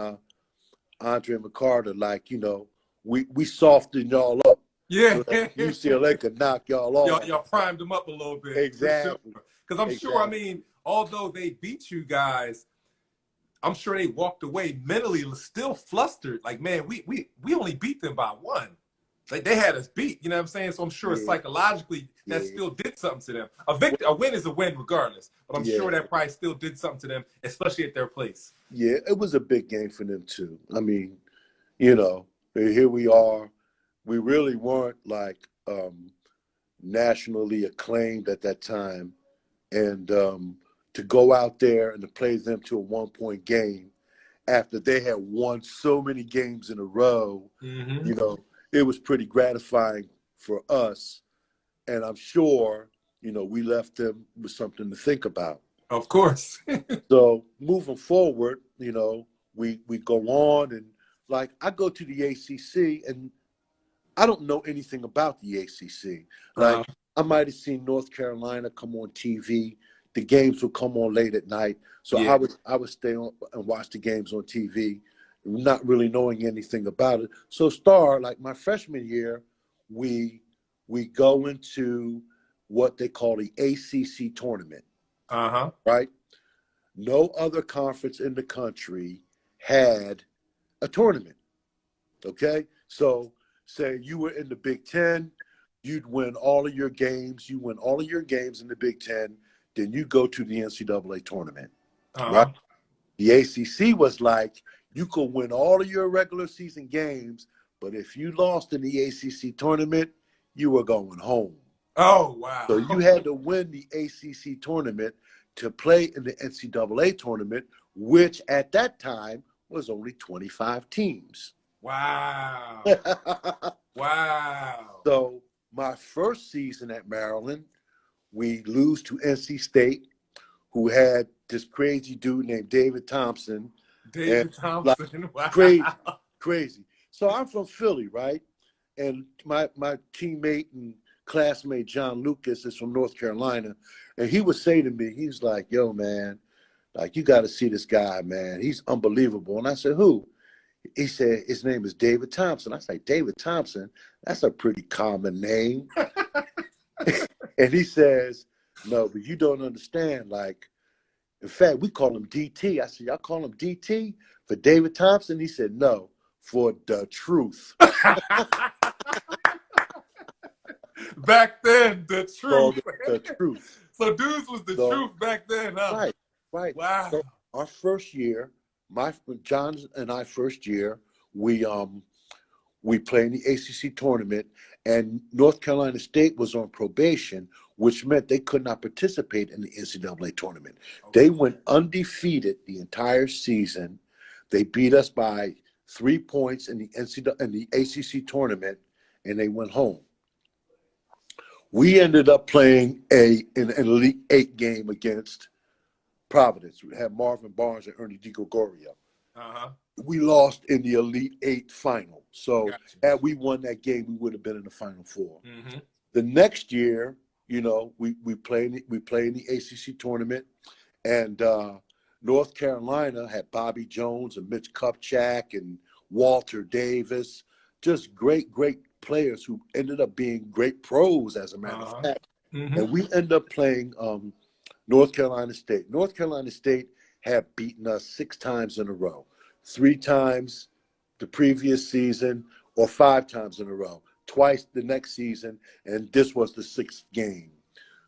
Andre McCarter, like, you know, we softened y'all up. Yeah. So that UCLA could knock y'all off. Y'all primed them up a little bit. Exactly. Because I'm sure, I mean, although they beat you guys, I'm sure they walked away mentally still flustered. Like, man, we only beat them by 1. Like, they had us beat, you know what I'm saying? So I'm sure psychologically that still did something to them. A win is a win regardless, but I'm sure that probably still did something to them, especially at their place. Yeah, it was a big game for them too. I mean, you know, here we are. We really weren't like nationally acclaimed at that time. And to go out there and to play them to a 1 point game after they had won so many games in a row, you know, it was pretty gratifying for us. And I'm sure, you know, we left them with something to think about. Of course. So moving forward, you know, we go on, and like I go to the ACC and I don't know anything about the ACC. Like I might have seen North Carolina come on TV. The games would come on late at night. So I would stay on and watch the games on TV, not really knowing anything about it. So like my freshman year, we go into what they call the ACC tournament. Right? No other conference in the country had a tournament. Okay? So say you were in the Big Ten, you'd win all of your games. You win all of your games in the Big Ten, then you go to the NCAA tournament. Right? The ACC was like, you could win all of your regular season games, but if you lost in the ACC tournament, you were going home. Oh, wow. So you had to win the ACC tournament to play in the NCAA tournament, which at that time was only 25 teams. Wow. Wow. So my first season at Maryland, we lose to NC State, who had this crazy dude named David Thompson. David Thompson. Like, wow. Crazy. So I'm from Philly, right? And my teammate and classmate John Lucas is from North Carolina, and he would say to me, he's like, yo, man, like, you got to see this guy, man. He's unbelievable. And I said, who? He said, his name is David Thompson. I said, David Thompson? That's a pretty common name. And he says, no, but you don't understand. Like, in fact, we call him DT. I said, y'all call him DT for David Thompson? He said, no, for the truth. Back then, the truth. The truth. So dudes was the truth back then, huh? Right. Wow. So our first year, John and I first year, we played in the ACC tournament, and North Carolina State was on probation, which meant they could not participate in the NCAA tournament. Okay. They went undefeated the entire season. They beat us by 3 points in the ACC tournament, and they went home. We ended up playing an Elite Eight game against Providence. We had Marvin Barnes and Ernie DiGregorio. We lost in the Elite Eight final. So had we won that game, we would have been in the Final Four. The next year, You know, we play in the ACC tournament, and North Carolina had Bobby Jones and Mitch Kupchak and Walter Davis, just great players who ended up being great pros, as a matter of fact. Mm-hmm. And we ended up playing North Carolina State. North Carolina State had beaten us 6 times in a row, 3 times the previous season, or 5 times in a row, twice the next season, and this was the 6th game.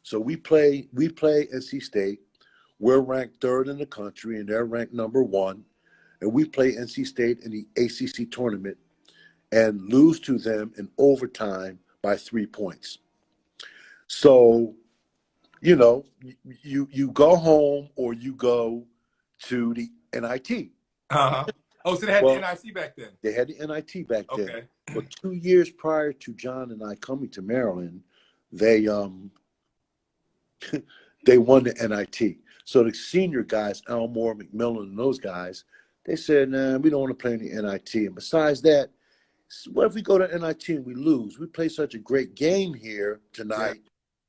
So we play NC State. We're ranked 3rd in the country, and they're ranked number 1. And we play NC State in the ACC tournament and lose to them in overtime by 3 points. So, you know, you go home or you go to the NIT. Oh, so they had the NIT back then? They had the NIT back then. Okay. But 2 years prior to John and I coming to Maryland, they they won the NIT. So the senior guys, Elmore, McMillan, and those guys, they said, nah, we don't want to play in the NIT. And besides that, what if we go to NIT and we lose? We play such a great game here tonight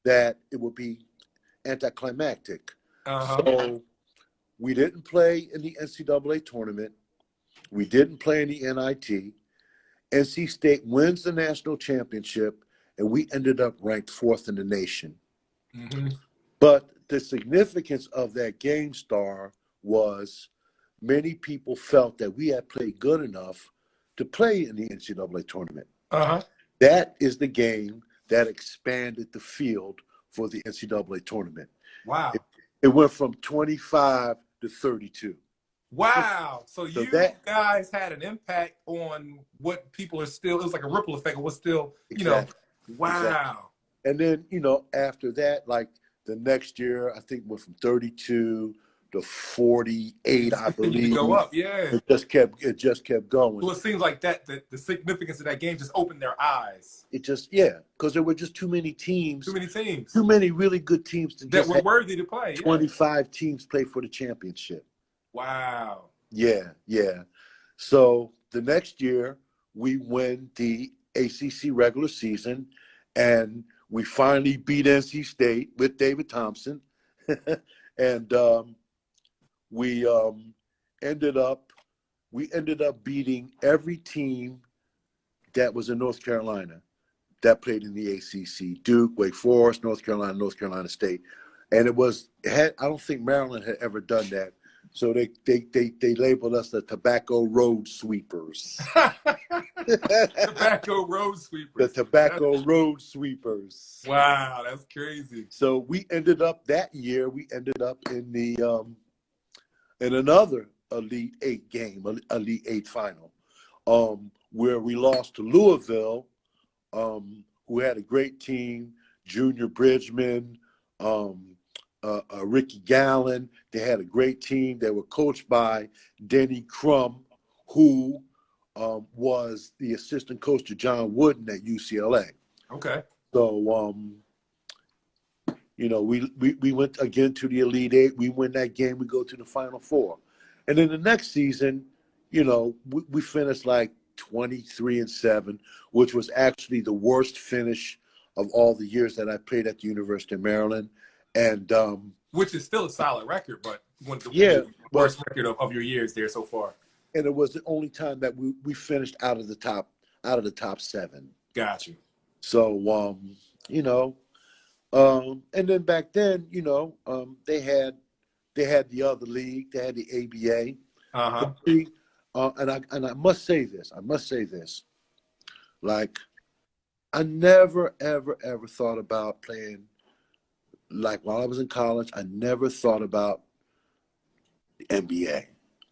that it would be anticlimactic. So we didn't play in the NCAA tournament. We didn't play in the NIT. NC State wins the national championship, and we ended up ranked 4th in the nation. Mm-hmm. But the significance of that game, Star, was many people felt that we had played good enough to play in the NCAA tournament. That is the game that expanded the field for the NCAA tournament. Wow. It went from 25 to 32. Wow. So you guys had an impact on what people are still, it was like a ripple effect of what's still, you know, wow. Exactly. And then, you know, after that, like the next year, I think went from 32 to 48, I believe. Go up, yeah. It just kept going. So it seems like that the significance of that game just opened their eyes. It just, because there were just too many teams. Too many really good teams that were worthy to play. 25 teams play for the championship. Wow. Yeah. So the next year, we win the ACC regular season, and we finally beat NC State with David Thompson. And we ended up beating every team that was in North Carolina that played in the ACC: Duke, Wake Forest, North Carolina State. And I don't think Maryland had ever done that. So they labeled us the Tobacco Road Sweepers. Tobacco Road Sweepers. The Tobacco Road Sweepers. Wow, that's crazy. So we ended up that year. We ended up in the in another Elite 8 game, Elite 8 final, where we lost to Louisville, who had a great team: Junior Bridgman, Ricky Gallen. They had a great team. They were coached by Denny Crum, who was the assistant coach to John Wooden at UCLA. Okay. So, you know, we went again to the Elite 8. We win that game. We go to the Final Four. And then the next season, you know, we finished like 23-7, which was actually the worst finish of all the years that I played at the University of Maryland. And which is still a solid record, but one of the worst record of your years there so far. And it was the only time that we finished out of the top 7. Gotcha. So you know, and then back then, you know, they had the other league, they had the ABA. And I must say this. Like, I never ever thought about playing. Like, while I was in college, I never thought about the NBA.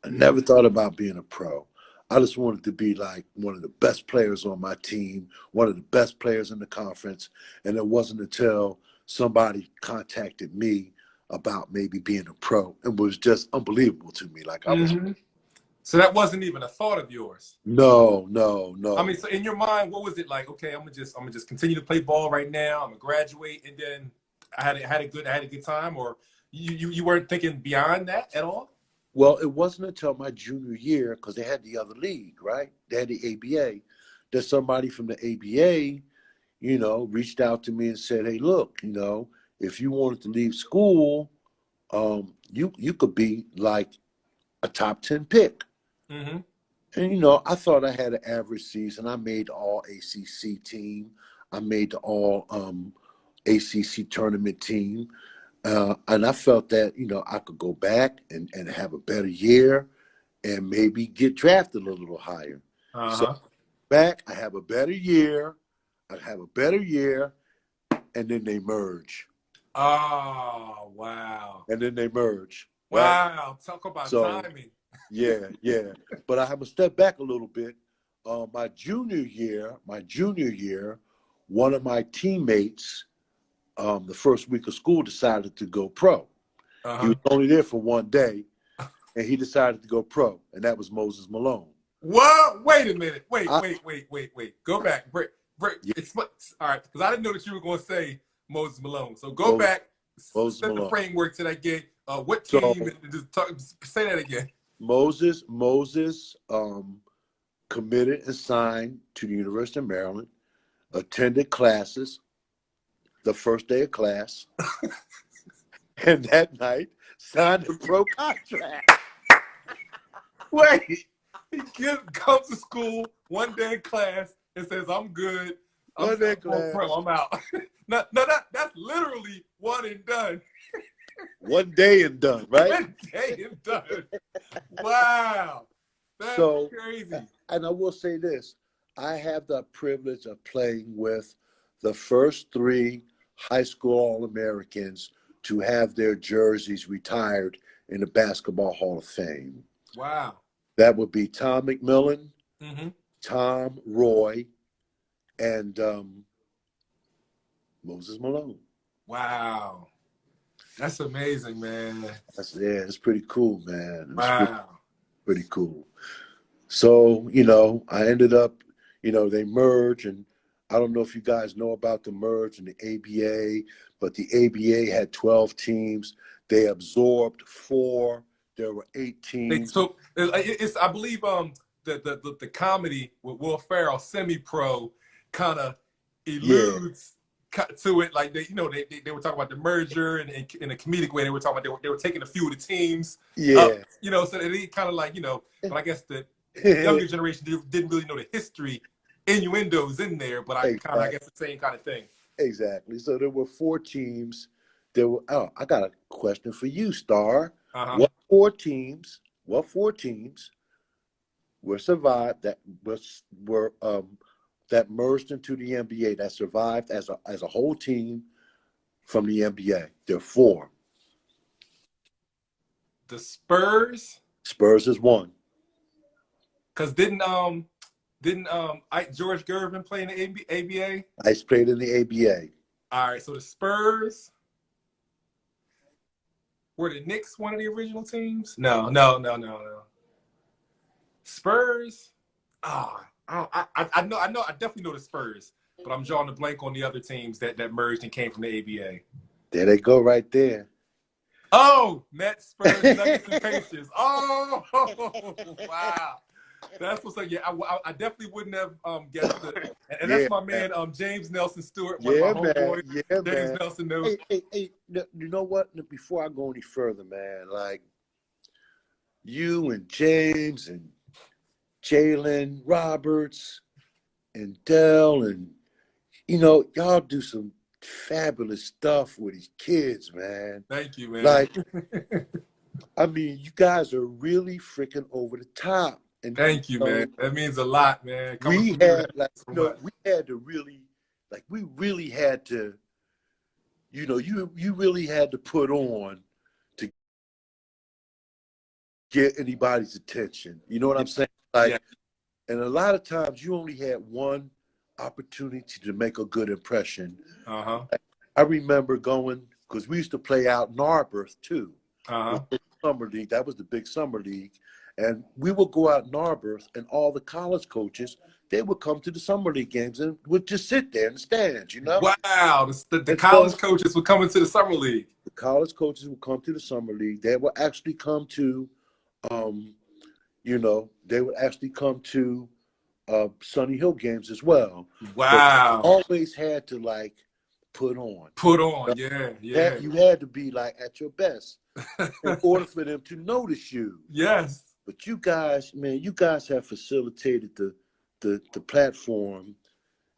I never thought about being a pro. I just wanted to be like one of the best players on my team, one of the best players in the conference. And it wasn't until somebody contacted me about maybe being a pro. It was just unbelievable to me. Like, I was. So that wasn't even a thought of yours? No. I mean, so in your mind, what was it like? Okay, I'm gonna just continue to play ball right now. I'm gonna graduate, and then I had a good time, or you weren't thinking beyond that at all? Well, it wasn't until my junior year, because they had the other league, right? They had the ABA. That somebody from the ABA, reached out to me and said, hey, look, if you wanted to leave school, you could be like a top 10 pick. Mm-hmm. And, I thought I had an average season. I made the all ACC team. I made the all ACC tournament team. And I felt that, I could go back and have a better year and maybe get drafted a little higher. So Uh-huh. back, I have a better year. And then they merge. Oh, wow. And then they merge, right? Wow. Talk about So, timing. yeah. But I have to step back a little bit. My junior year, one of my teammates, the first week of school, decided to go pro. He Uh-huh. was only there for one day, and he decided to go pro, and that was Moses Malone. What? Wait a minute. Wait. I, Go back. Break. yeah, All right, because I didn't know that you were going to say Moses Malone. So go Moses, back, Moses set the Malone. framework to that game. What So team? And just say that again. Moses committed and signed to the University of Maryland, attended classes, the first day of class, and that night signed a pro contract. Wait. He comes to school one day in class and says, "I'm good. I'm going pro. I'm out." No, that's literally one and done. One day and done, right? One day and done. Wow. That's crazy. And I will say this. I have the privilege of playing with the first 3 high school All-Americans to have their jerseys retired in the Basketball Hall of Fame. Wow. That would be Tom McMillan, Mm-hmm. Tom Roy, and Moses Malone. Wow. That's amazing, man. It's pretty cool, man. Wow. Pretty cool. So, I ended up, they merge, and I don't know if you guys know about the merge in the ABA, but the ABA had 12 teams. They absorbed 4. There were 8 teams. So it's I believe the comedy with Will Ferrell, semi-pro, kind of eludes to it. Like they were talking about the merger, and in a comedic way they were talking about they were taking a few of the teams up, so they kind of like, but I guess the younger generation didn't really know the history innuendos in there, but I kind of, I guess, the same kind of thing. Exactly. So there were 4 teams. I got a question for you, Star. Uh-huh. What 4 teams were survived that that merged into the NBA, that survived as a whole team from the NBA? There are 4. The Spurs. Spurs is 1. Because didn't George Gervin play in the ABA? Ice played in the ABA. All right, so the Spurs. Were the Knicks one of the original teams? No. Spurs. I definitely know the Spurs, but I'm drawing a blank on the other teams that merged and came from the ABA. There they go, right there. Oh, Mets, Spurs, Nuggets, and Pacers. Oh, wow. That's what's up. Yeah, I definitely wouldn't have guessed it. And that's my man, James Nelson Stewart, one of my homeboys. James Nelson knows. Hey, you know what? Before I go any further, man, like you and James and Jalen Roberts and Dell, and y'all do some fabulous stuff with these kids, man. Thank you, man. Like, I mean, you guys are really freaking over the top. And thank you, man. That means a lot, man. We had to really, we really had to, you really had to put on to get anybody's attention. You know what I'm saying? And a lot of times you only had one opportunity to make a good impression. Uh-huh. I remember going, because we used to play out in Narberth too. Uh-huh. Summer league. That was the big summer league. And we would go out in Narberth, and all the college coaches, they would come to the summer league games and would just sit there in the stands, Wow. The college coaches would come into the summer league. The college coaches would come to the summer league. They would actually come to, Sunny Hill games as well. But Wow. you always had to like put on. Put on. You Yeah. know? Yeah. You had to be like at your best in order for them to notice you. Yes. But you guys, man, you guys have facilitated the platform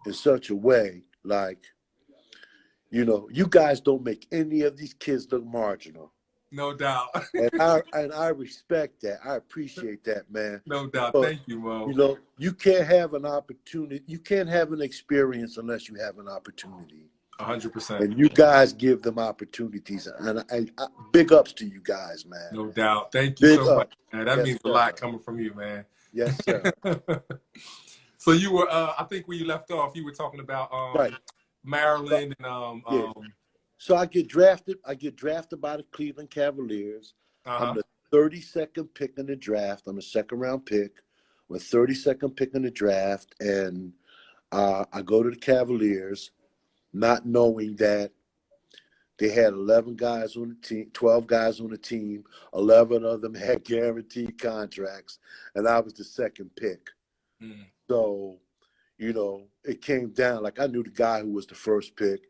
in such a way, like, you know, you guys don't make any of these kids look marginal. No doubt. And I respect that. I appreciate that, man. No doubt. Because, Thank you, Mo. you know, you can't have an opportunity. You can't have an experience unless you have an opportunity. 100%. And you guys give them opportunities. And big ups to you guys, man. No doubt. Thank you Big so much, ups. man. That Yes, means a sir. lot coming from you, man. Yes, sir. So you were, I think where you left off, you were talking about Right. Maryland and Yeah. So I get drafted. I get drafted by the Cleveland Cavaliers. I'm the 32nd pick in the draft. I'm a second round pick. I'm a 32nd pick in the draft, and I go to the Cavaliers, not knowing that they had 11 guys on the team, 12 guys on the team. 11 of them had guaranteed contracts, and I was the second pick. Mm. So, you know, it came down. Like, I knew the guy who was the first pick.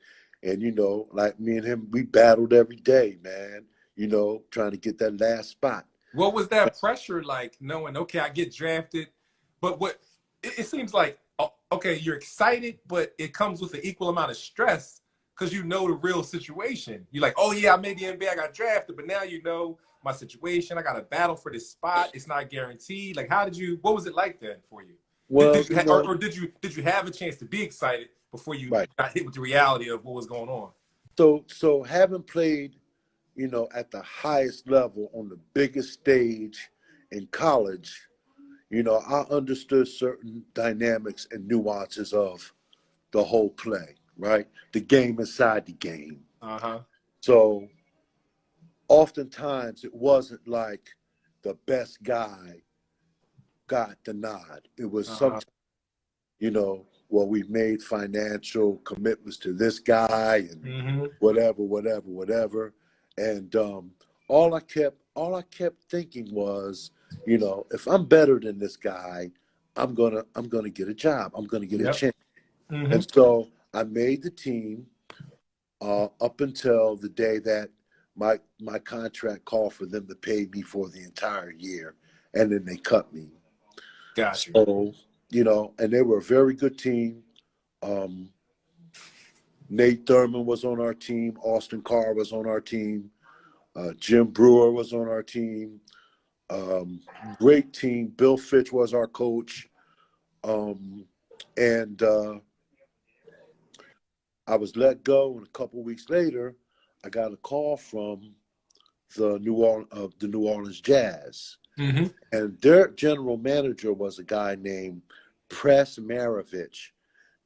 And, you know, like me and him, we battled every day, man, you know, trying to get that last spot. What was that pressure like, knowing, okay, I get drafted, but what it seems like, okay, you're excited, but it comes with an equal amount of stress because you know the real situation. You're like, oh, yeah, I made the NBA, I got drafted, but now you know my situation. I got to battle for this spot. It's not guaranteed. Like, what was it like then for you? Well, did you have a chance to be excited before you got hit with the reality of what was going on? So having played, you know, at the highest level on the biggest stage in college, you know, I understood certain dynamics and nuances of the whole play, right? The game inside the game. So oftentimes it wasn't like the best guy got the nod. It was sometimes, you know, well, we've made financial commitments to this guy and whatever. And all I kept thinking was, you know, if I'm better than this guy, I'm gonna get a job. I'm gonna get a chance. And so I made the team up until the day that my contract called for them to pay me for the entire year, and then they cut me. Gotcha. So, you know, and they were a very good team. Nate Thurman was on our team. Austin Carr was on our team. Jim Brewer was on our team. Great team. Bill Fitch was our coach. And I was let go, and a couple weeks later, I got a call from the New Orleans Jazz. And their general manager was a guy named Press Maravich.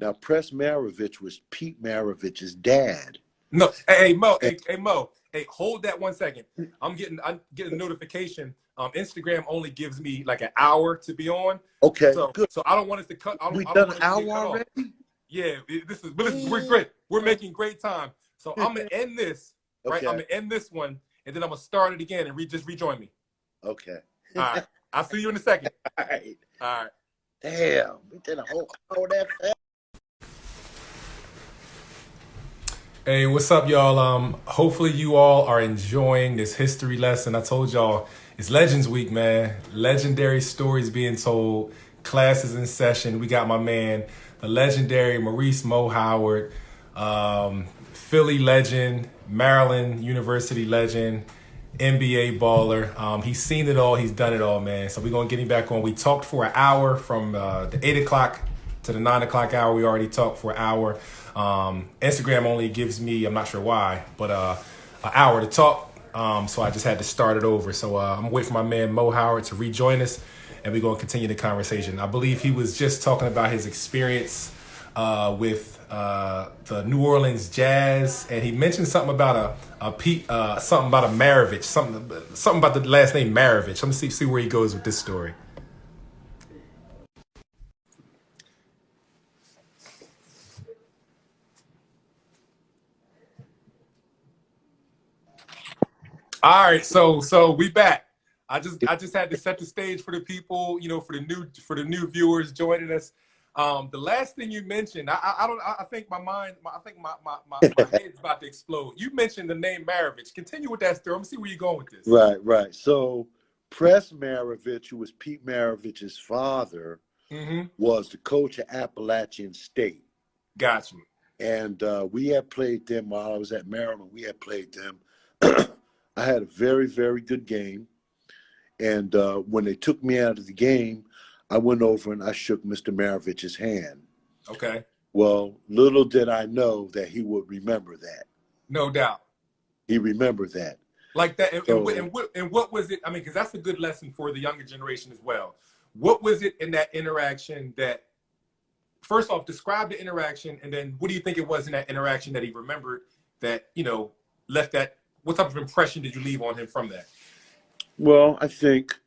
Now, Press Maravich was Pete Maravich's dad. No, hey Mo, hey, hold that 1 second. I'm getting a notification. Instagram only gives me like an hour to be on. Okay, so good. So I don't want us to cut. We done an hour already? Yeah, we're great. We're making great time. So I'm gonna end this. Right, I'm gonna end this one, and then I'm gonna start it again and just rejoin me. Okay. All right. I'll see you in a second. All right. All right. Damn, we did a whole hour that fast. Hey, what's up, y'all? Hopefully you all are enjoying this history lesson. I told y'all it's Legends Week, man. Legendary stories being told, classes in session. We got my man, the legendary Maurice Mo Howard, Philly legend, Maryland University legend, NBA baller. He's seen it all. He's done it all, man. So we're going to get him back on. We talked for an hour from the 8 o'clock to the 9 o'clock hour. We already talked for an hour. Instagram only gives me, I'm not sure why, but an hour to talk. So I just had to start it over. So I'm waiting for my man Mo Howard to rejoin us, and we're going to continue the conversation. I believe he was just talking about his experience with the New Orleans Jazz, and he mentioned something about something about a Maravich, something about the last name Maravich. Let me see where he goes with this story. All right, so we back. I just had to set the stage for the people, for the new viewers joining us. The last thing you mentioned, I think my head's about to explode. You mentioned the name Maravich. Continue with that story. Let me see where you're going with this. Right. So Press Maravich, who was Pete Maravich's father, was the coach at Appalachian State. Got you. And we had played them while I was at Maryland. We had played them. I had a very, very good game. And when they took me out of the game, I went over and I shook Mr. Maravich's hand. Okay. Well, little did I know that he would remember that. No doubt. He remembered that. Like that. And what was it? I mean, because that's a good lesson for the younger generation as well. What was it in that interaction that, first off, describe the interaction, and then what do you think it was in that interaction that he remembered that, left that, what type of impression did you leave on him from that? Well, I think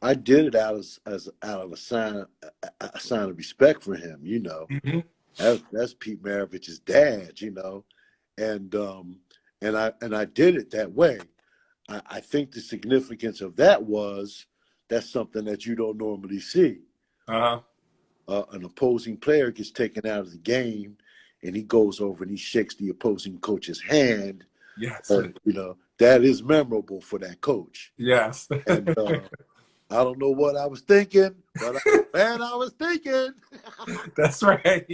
I did it out of a sign of respect for him, That's Pete Maravich's dad, and I did it that way. I think the significance of that was that's something that you don't normally see. An opposing player gets taken out of the game, and he goes over and he shakes the opposing coach's hand. Yes, that is memorable for that coach. Yes, and I don't know what I was thinking, but I was thinking. That's right.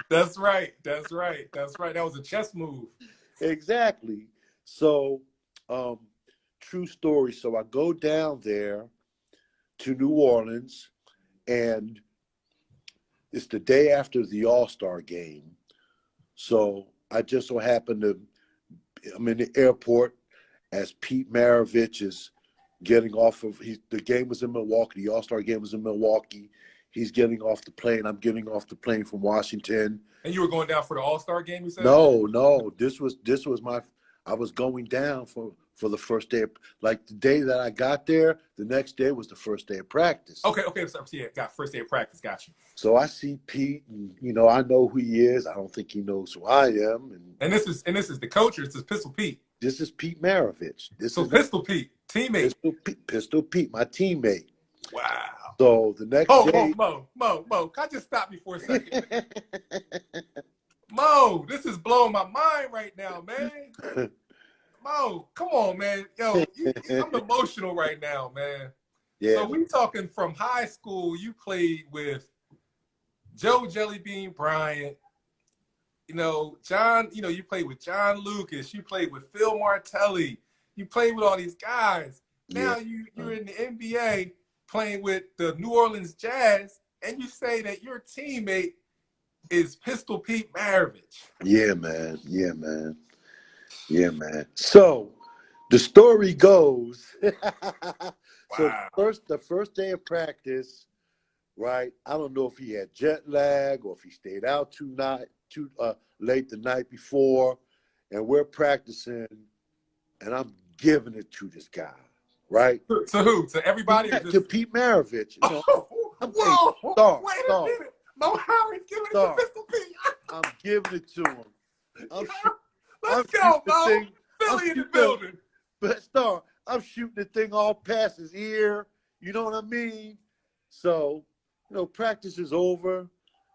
That's right. That was a chess move. Exactly. So, true story. So I go down there to New Orleans, and it's the day after the All-Star game. So I just so happen to, I'm in the airport as Pete Maravich is getting off of, the game was in Milwaukee. The All-Star game was in Milwaukee. He's getting off the plane. I'm getting off the plane from Washington. And you were going down for the All-Star game, you said? No. This was I was going down for the first day. Like the day that I got there, the next day was the first day of practice. Okay. So yeah, got first day of practice. Got you. So I see Pete, and I know who he is. I don't think he knows who I am. And this is the coach, or this is Pistol Pete? This is Pete Maravich. Pistol Pete, teammate. Pistol Pete, my teammate. Wow. So the next day. Mo, can I just stop you for a second? Mo, this is blowing my mind right now, man. Mo, come on, man. Yo, I'm emotional right now, man. Yeah. So we talking from high school, you played with Joe Jellybean Bryant, John, you played with John Lucas, you played with Phil Martelli, you played with all these guys. Now you're in the NBA playing with the New Orleans Jazz, and you say that your teammate is Pistol Pete Maravich. Yeah, man. So the story goes, Wow. So the first day of practice, right? I don't know if he had jet lag or if he stayed out too late the night before, and we're practicing, and I'm giving it to this guy, right? To who? To everybody? To Pete Maravich. Whoa! Wait a minute. Mo Howard's giving it to Pistol Pete. I'm giving it to him. Let's go, Mo. Philly in the building. But Star, I'm shooting the thing all past his ear. You know what I mean? So, practice is over,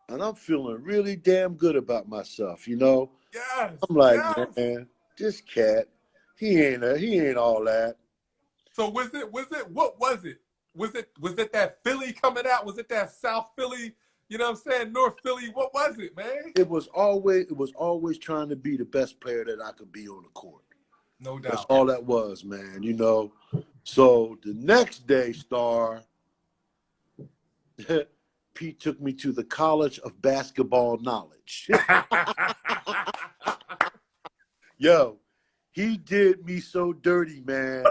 and I'm feeling really damn good about myself, Yes. I'm like, man, this cat, he ain't all that. So what was it? Was it that Philly coming out? Was it that South Philly? North Philly. What was it, man? It was always trying to be the best player that I could be on the court. No doubt. That's all that was, man. So the next day, Star, Pete took me to the College of Basketball Knowledge. Yo, he did me so dirty, man,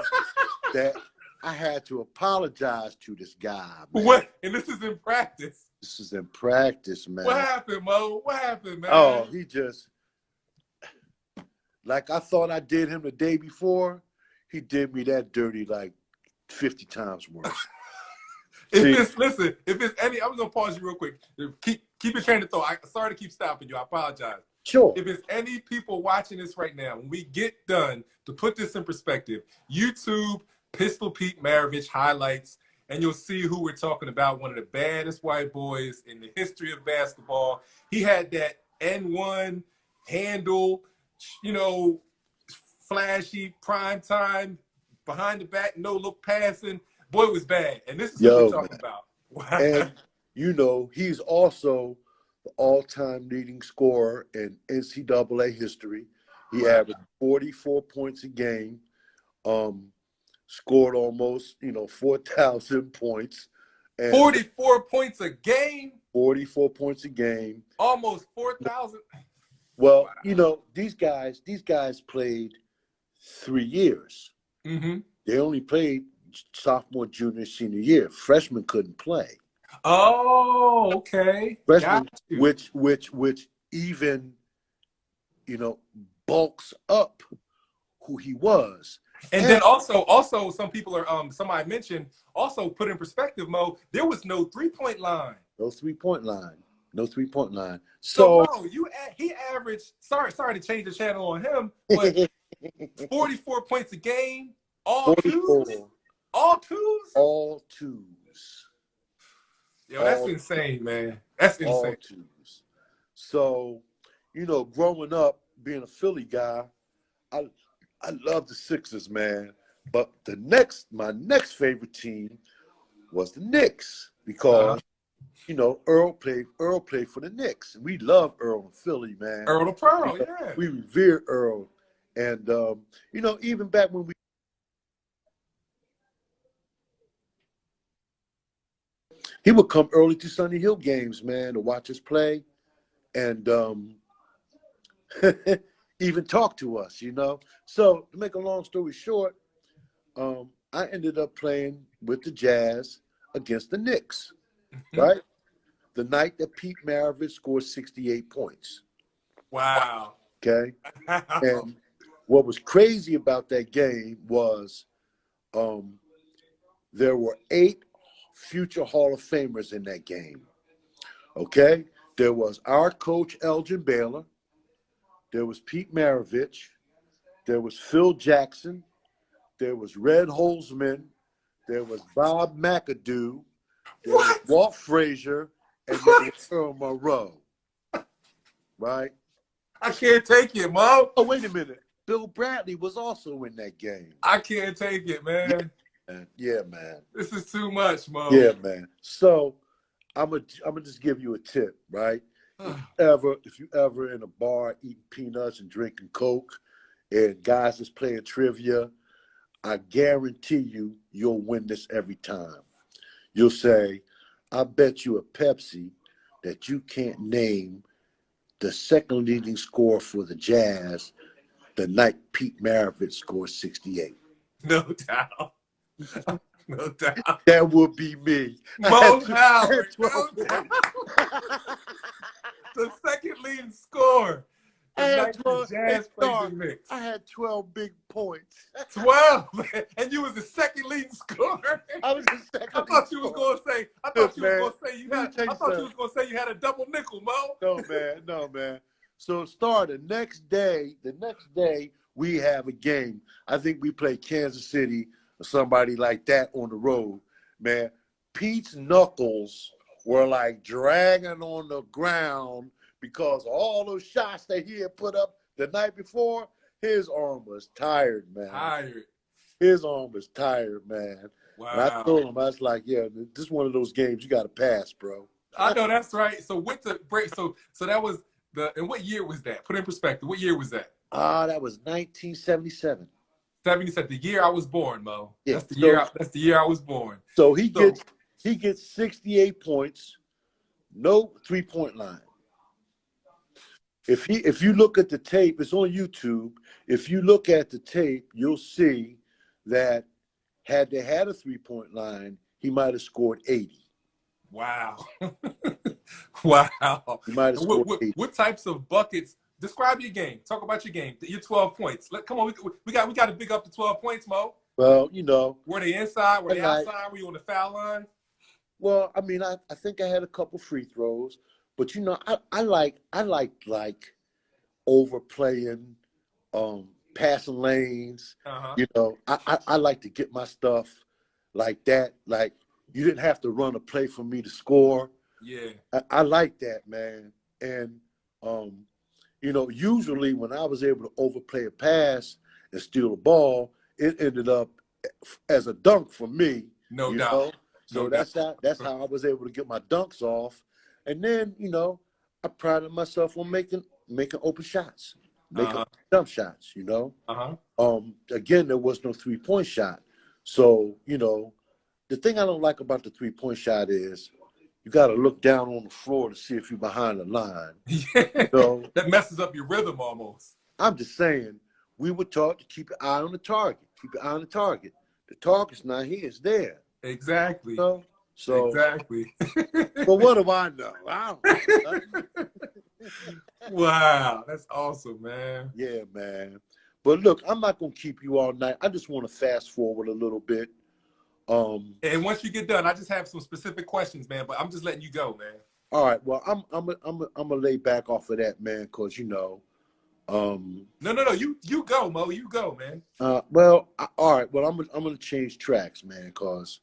that I had to apologize to this guy, man. What? And this is in practice. This is in practice, man. What happened, Mo? What happened, man? Oh, he just, like I thought I did him the day before, he did me that dirty like 50 times worse. If it's any, I'm gonna pause you real quick. Keep your train of thought. Sorry to keep stopping you. I apologize. Sure. If it's any people watching this right now, when we get done, to put this in perspective, YouTube, Pistol Pete Maravich highlights, and you'll see who we're talking about. One of the baddest white boys in the history of basketball. He had that N1 handle, you know, flashy, prime time, behind the back, no look passing. Boy was bad. And this is who we're Yo, talking man. about. And, you know, he's also the all-time leading scorer in NCAA history. He averaged 44 points a game, scored almost, 4,000 points. And 44 points a game? 44 points a game. Almost 4,000. Well, these guys played 3 years. Mm-hmm. They only played sophomore, junior, senior year. Freshmen couldn't play. Oh, okay. Freshmen, which even, bulks up who he was. And then also some people are somebody mentioned, also put in perspective, Mo, there was no 3-point line. No 3-point line. No 3-point line. So Mo, he averaged, sorry to change the channel on him, but 44 points a game, all 44. twos? All twos? All twos. Yo, that's insane, man. That's insane. All twos. So, growing up, being a Philly guy, I love the Sixers, man. But my next favorite team was the Knicks because, Earl played for the Knicks. We love Earl in Philly, man. Earl the Pearl, yeah. We revere Earl. And, even back when he would come early to Sunny Hill games, man, to watch us play. And even talk to us, So to make a long story short, I ended up playing with the Jazz against the Knicks, right? The night that Pete Maravich scored 68 points. Wow. Okay. And what was crazy about that game was there were 8 future Hall of Famers in that game. Okay. There was our coach, Elgin Baylor. There was Pete Maravich. There was Phil Jackson. There was Red Holzman. There was Bob McAdoo. There was Walt Frazier. And there was Earl Monroe. Right? I can't take it, Mo. Oh, wait a minute. Bill Bradley was also in that game. I can't take it, man. Yeah, man. This is too much, Mo. Yeah, man. So I'm gonna just give you a tip, right? If you ever in a bar eating peanuts and drinking Coke and guys is playing trivia, I guarantee you'll win this every time. You'll say, I bet you a Pepsi that you can't name the second leading scorer for the Jazz the night Pete Maravich scored 68. No doubt. No doubt. That would be me. Mo Howard. No doubt. The second leading scorer. I had 12 big points. 12, and you was the second leading scorer. I was the second. I thought you was gonna say. I thought you was gonna say you had a double nickel, Mo. No, man. So the next day we have a game. I think we play Kansas City or somebody like that on the road, man. Pete's knuckles were like dragging on the ground because all those shots that he had put up the night before. His arm was tired, man. His arm was tired, man. Wow. And I told him, I was like, yeah, this is one of those games you got to pass, bro. I know that's right. So went to break. So that was and what year was that? Put in perspective. What year was that? That was 1977. 77, the year I was born, Mo. Yeah, that's the year I was born. So he gets 68 points, no 3-point line. If you look at the tape, it's on YouTube. If you look at the tape, you'll see that had they had a 3-point line, he might have scored 80. Wow. Wow. He might have scored 80. What types of buckets? Describe your game. Talk about your game. Your 12 points. Come on, we got to big up the 12 points, Mo. Well, were they inside? Were they outside? Were you on the foul line? Well, I mean, I think I had a couple free throws, but I like overplaying passing lanes. Uh-huh. You know, I like to get my stuff like that. Like, you didn't have to run a play for me to score. Yeah. I like that, man. And, you know, usually when I was able to overplay a pass and steal the ball, it ended up as a dunk for me, No you doubt. know. No So doubt. that's how I was able to get my dunks off. And then, you know, I prided myself on making open shots, making Uh-huh. jump shots, you know. Uh-huh. Again, there was no 3-point shot. So, you know, the thing I don't like about the 3-point shot is you got to look down on the floor to see if you're behind the line. Yeah. So That messes up your rhythm almost. I'm just saying, we were taught to keep your eye on the target. Keep your eye on the target. The target's not here; it's there. Exactly. So, Exactly. but what do I know? I don't know. Wow, that's awesome, man. Yeah, man. But look, I'm not gonna keep you all night. I just want to fast forward a little bit. And once you get done, I just have some specific questions, man. But I'm just letting you go, man. All right. Well, I'm gonna lay back off of that, man, because you know. No. You go, Mo. You go, man. Well, all right. Well, I'm gonna change tracks, man, because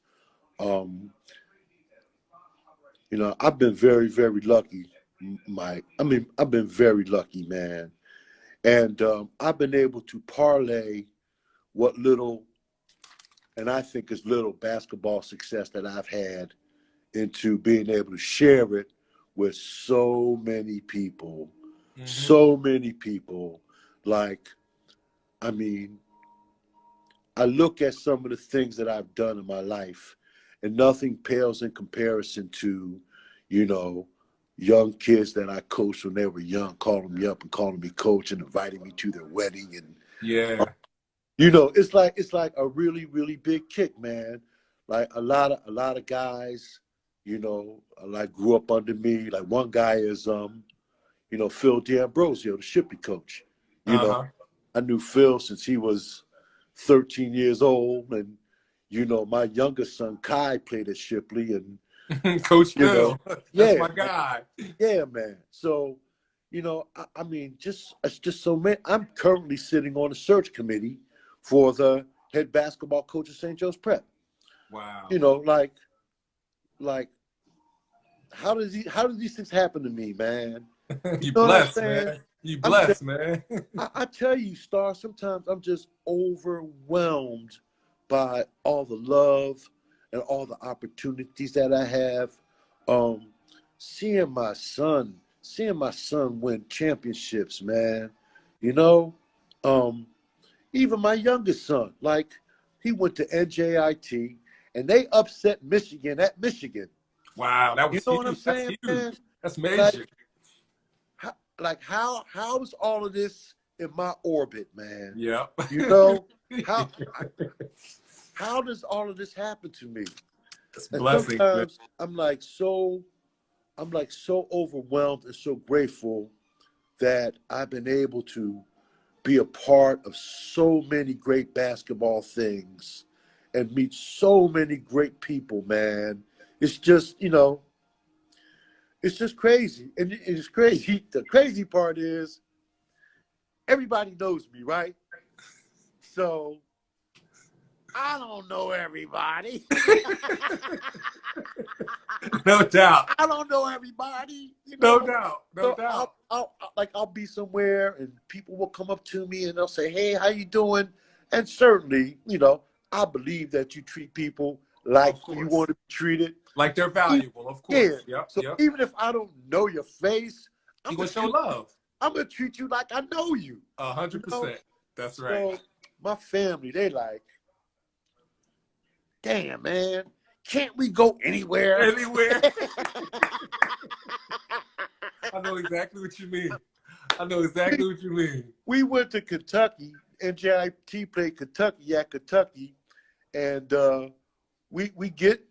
you know, I've been very, very lucky, Mike. I mean, I've been very lucky, man, and I've been able to parlay what little, and I think is little basketball success that I've had into being able to share it with so many people, so many people. Like, I mean, I look at some of the things that I've done in my life, and nothing pales in comparison to, you know, young kids that I coached when they were young, calling me up and calling me coach and inviting me to their wedding. And, Yeah. you know, it's like a really, really big kick, man. Like a lot of guys, you know, like grew up under me. Like one guy is, you know, Phil D'Ambrosio, the Shipley coach. You know, Uh-huh. I knew Phil since he was 13 years old, and you know, my youngest son Kai played at Shipley, and Coach you know, Phil. That's yeah, my man, guy. yeah, man. So, you know, I mean, it's just so many. I'm currently sitting on a search committee for the head basketball coach of St. Joe's Prep. Wow. You know, like how do these things happen to me, man? You You know what I'm blessed, saying? man. You I'm blessed, man. I tell you, Star, sometimes I'm just overwhelmed by all the love and all the opportunities that I have. Um, seeing my son win championships, man. You know, um, even my youngest son, like he went to NJIT and they upset Michigan at Michigan. Wow, that You was know what I'm huge. That's saying, huge. man? That's Like, major. how is all of this in my orbit, man? Yeah. You know, how how does all of this happen to me? That's And blessing, man. sometimes I'm like so overwhelmed and so grateful that I've been able to be a part of so many great basketball things and meet so many great people, man. It's just, you know, it's just crazy. And it's crazy. The crazy part is everybody knows me, right? So I don't know everybody. No doubt. I don't know everybody, you No know. doubt. No So doubt. I'll be somewhere and people will come up to me and they'll say, "Hey, how you doing?" And certainly, you know, I believe that you treat people like Of you course. want to be treated. Like they're valuable, of Yeah. course. Yep. So Yep. even if I don't know your face, You I'm gonna gonna show treat love. I'm gonna treat you like I know you. A You hundred know. percent. That's right. So my family, they like, damn, man, can't we go anywhere? Anywhere. I know exactly what you mean. I know exactly what you mean. We went to Kentucky. NJIT played Kentucky at Kentucky, and we get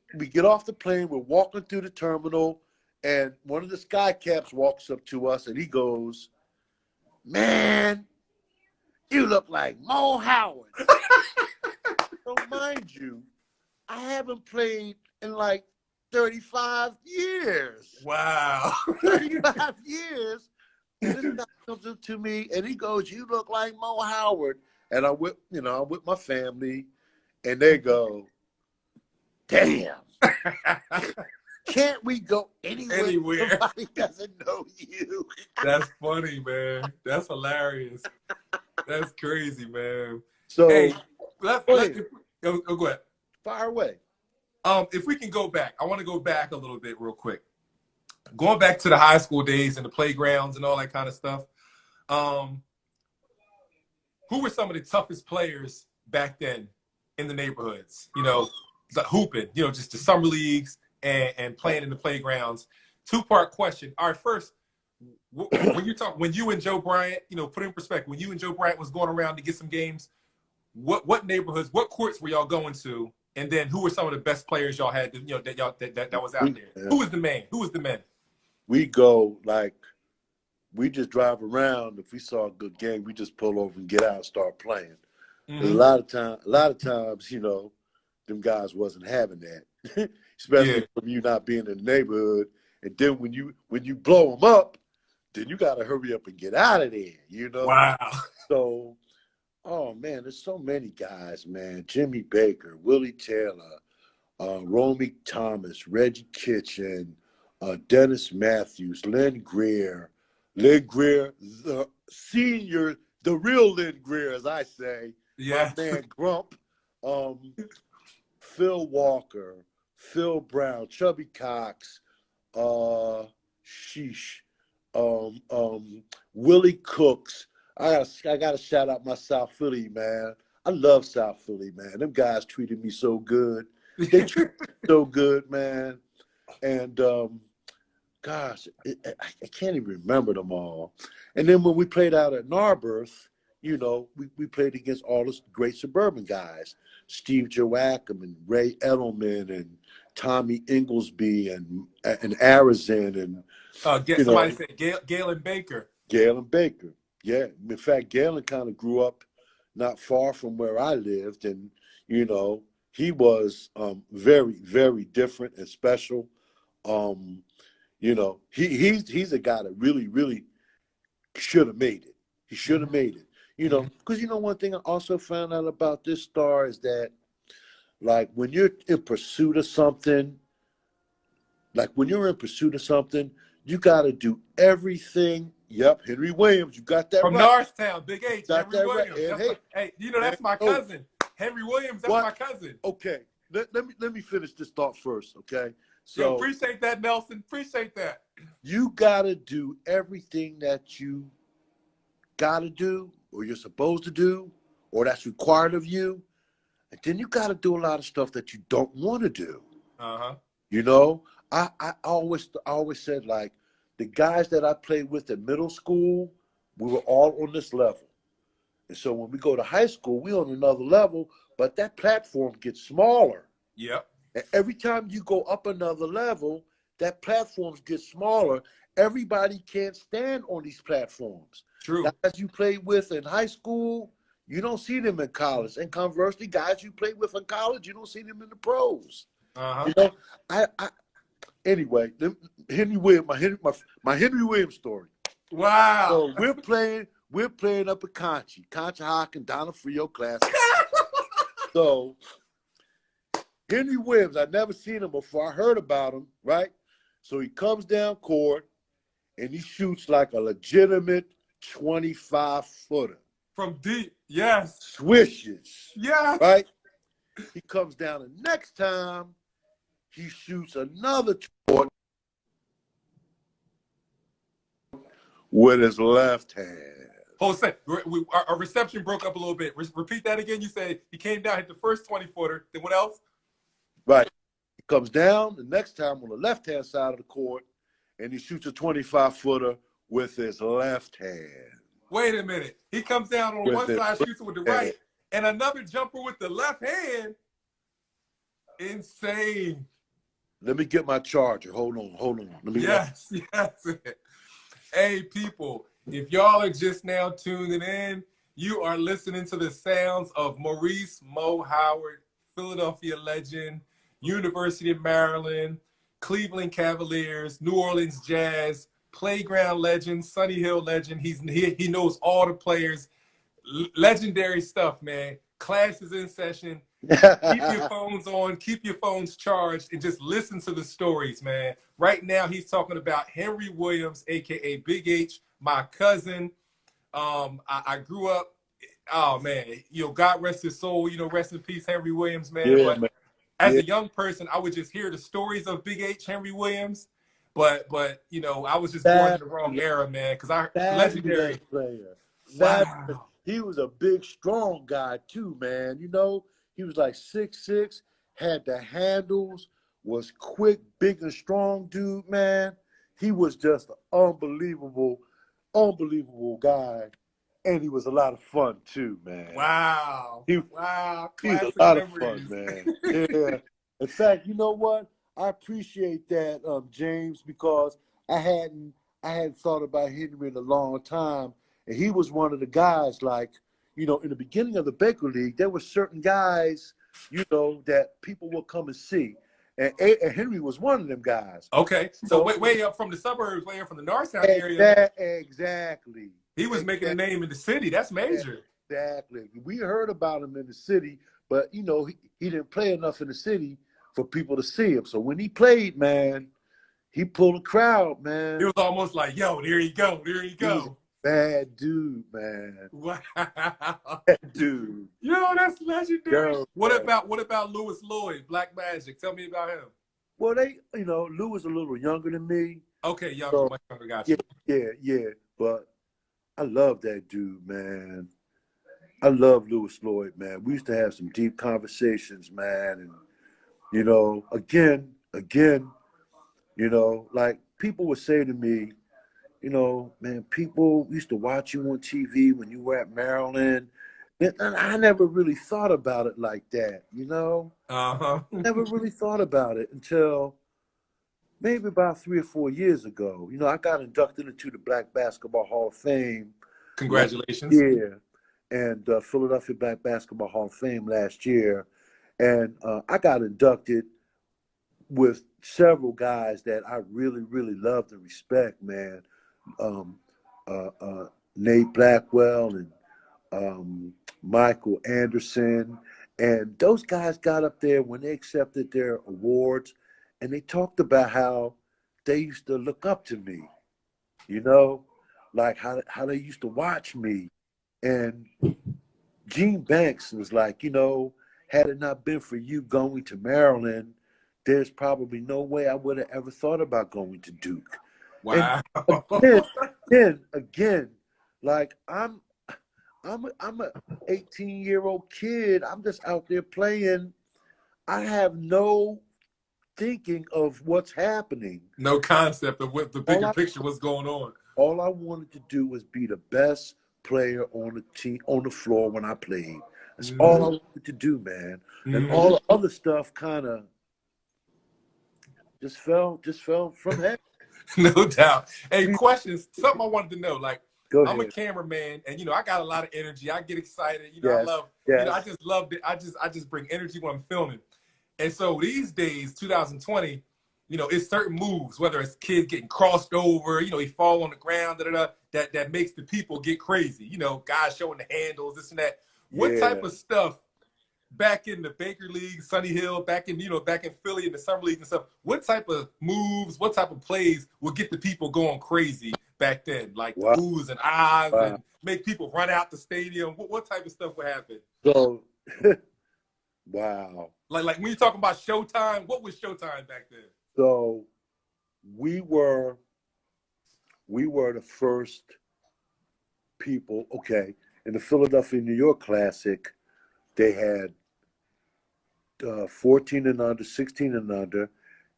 off the plane. We're walking through the terminal, and one of the sky caps walks up to us, and he goes, "Man, you look like Mo Howard." So mind you, I haven't played in like 35 years. Wow. 35 years. This guy comes up to me and he goes, "You look like Mo Howard." And I'm with, I'm with my family, and they go, "Damn, can't we go anywhere? Anywhere. Somebody doesn't know you." That's funny, man. That's hilarious. That's crazy, man. So Hey, let's go let ahead, go ahead. fire away. If we can go back, I want to go back a little bit real quick. Going back to the high school days and the playgrounds and all that kind of stuff. Um, who were some of the toughest players back then in the neighborhoods? The hooping, just the summer leagues and playing in the playgrounds. Two-part question. All right, first, when you and Joe Bryant, put in perspective, when you and Joe Bryant was going around to get some games, what neighborhoods, what courts were y'all going to? And then who were some of the best players y'all had, that was out there? Who was the man? Who was the man? We go we just drive around. If we saw a good game, we just pull over and get out and start playing. Mm-hmm. A lot of times, them guys wasn't having that, especially from you not being in the neighborhood. And then when you blow them up, then you got to hurry up and get out of there. Wow. So, oh man, there's so many guys, man. Jimmy Baker, Willie Taylor, Romy Thomas, Reggie Kitchen, Dennis Matthews, Lynn Greer, the senior, the real Lynn Greer, as I say. Yeah. My man Grump, Phil Walker, Phil Brown, Chubby Cox, Willie Cooks. I gotta shout out my South Philly, man. I love South Philly, man. Them guys treated me so good. They treated me so good, man. And gosh, I can't even remember them all. And then when we played out at Narberth, we played against all the great suburban guys, Steve Joachim and Ray Edelman and Tommy Inglesby and Arizin and somebody said Galen Baker. Galen Baker, yeah. In fact, Galen kind of grew up not far from where I lived, and he was very, very different and special. He's a guy that really, really should have made it. He should have made it. Because one thing I also found out about this star is that, like, when you're in pursuit of something, you got to do everything. Yep, Henry Williams, you got that from right. Norristown, Big H, Henry Williams. Right. Hey, that's my cousin. Henry Williams, that's my cousin. Okay, let me finish this thought first, okay? So appreciate that, Nelson. Appreciate that. You got to do everything that you got to do or you're supposed to do or that's required of you. And then you got to do a lot of stuff that you don't want to do. Uh-huh. I always said, like, the guys that I played with in middle school, we were all on this level. And so when we go to high school, we're on another level, but that platform gets smaller. Yep. And every time you go up another level, that platform gets smaller. Everybody can't stand on these platforms. True. Guys you played with in high school, you don't see them in college. And conversely, guys you played with in college, you don't see them in the pros. Uh-huh. Anyway, Henry Williams, my Henry Williams story. Wow. So we're playing up at Concha Hawk and Donna Frio class. So Henry Williams, I'd never seen him before. I heard about him, right? So he comes down court and he shoots like a legitimate 25-footer. From deep, yes. Swishes. Yes. Right? He comes down the next time, he shoots another court with his left hand. Hold on a second. Our reception broke up a little bit. Repeat that again. You said he came down, hit the first 20-footer. Then what else? Right. He comes down the next time on the left-hand side of the court, and he shoots a 25-footer with his left hand. Wait a minute. He comes down on one side, shoots it with the right, and another jumper with the left hand. Insane. Let me get my charger. Hold on. Yes. Hey, people, if y'all are just now tuning in, you are listening to the sounds of Maurice Mo Howard, Philadelphia legend, University of Maryland, Cleveland Cavaliers, New Orleans Jazz, playground legend, Sunny Hill legend. He knows all the players. Legendary stuff, man. Class is in session. Keep your phones on, keep your phones charged, and just listen to the stories, man. Right now, he's talking about Henry Williams, aka Big H, my cousin. I grew up. Oh man, God rest his soul. Rest in peace, Henry Williams, man. Yeah, But man. as Yeah. a young person, I would just hear the stories of Big H, Henry Williams. But I was just born in the wrong era, man. Because Fabulous legendary. player. Fabulous. Wow. He was a big, strong guy too, man. He was like 6'6", had the handles, was quick, big and strong dude, man. He was just an unbelievable, unbelievable guy. And he was a lot of fun too, man. Wow. Wow. He was a Classic lot memories. of fun, man. Yeah. In fact, you know what? I appreciate that, James, because I hadn't thought about Henry in a long time. And he was one of the guys, like, in the beginning of the Baker League, there were certain guys, that people would come and see. And Henry was one of them guys. Okay. So way up from the suburbs, way up from the Northtown area. Exactly. He was making a name in the city. That's major. Exactly. We heard about him in the city, but, he didn't play enough in the city for people to see him. So when he played, man, he pulled a crowd, man. It was almost like, yo, there you go. There you go. Bad dude, man. Wow. Bad dude. Yo, that's legendary. Yo, what about Louis Lloyd, Black Magic? Tell me about him. Well, Lou was a little younger than me. Okay, younger, much younger, got you. Yeah. But I love that dude, man. I love Louis Lloyd, man. We used to have some deep conversations, man. And, again, like people would say to me, man, people used to watch you on TV when you were at Maryland. And I never really thought about it like that, Uh-huh. Never really thought about it until maybe about 3 or 4 years ago. I got inducted into the Black Basketball Hall of Fame. Congratulations. Yeah. And Philadelphia Black Basketball Hall of Fame last year. And I got inducted with several guys that I really, really loved and respect, man. Nate Blackwell and Michael Anderson. And those guys got up there when they accepted their awards, and they talked about how they used to look up to me, like how they used to watch me. And Gene Banks was like, had it not been for you going to Maryland, there's probably no way I would have ever thought about going to Duke. Wow. And again, like I'm a 18-year-old kid. I'm just out there playing. I have no thinking of what's happening. No concept of what the bigger picture was going on. All I wanted to do was be the best player on the team, on the floor when I played. That's all I wanted to do, man. And all the other stuff kind of just fell from heaven. No doubt. Hey, questions. Something I wanted to know. Like, Go ahead. I'm a cameraman, and I got a lot of energy. I get excited. Yes, I love. yes. I just love it. I just bring energy when I'm filming. And so these days, 2020, it's certain moves, whether it's kids getting crossed over, he fall on the ground, that makes the people get crazy. Guys showing the handles, this and that. What type of stuff back in the Baker League, Sunny Hill, back in Philly in the summer leagues and stuff? What type of moves, what type of plays would get the people going crazy back then? Like the oohs and ahs and make people run out the stadium. What type of stuff would happen? So, wow. Like when you talking about Showtime, what was Showtime back then? So we were the first people, okay, in the Philadelphia New York Classic, they had 14 and under, 16 and under,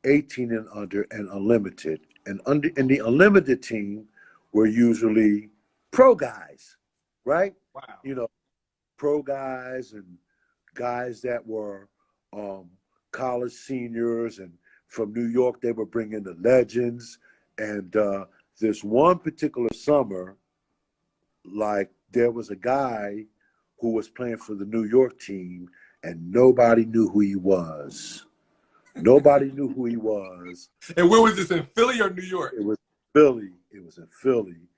18 and under, and unlimited. And in the unlimited team were usually pro guys, right? Wow. Pro guys and guys that were college seniors, and from New York they were bringing the legends. And this one particular summer, like there was a guy who was playing for the New York team, and nobody knew who he was. Nobody knew who he was. And where was this, in Philly or New York? It was Philly. It was in Philly,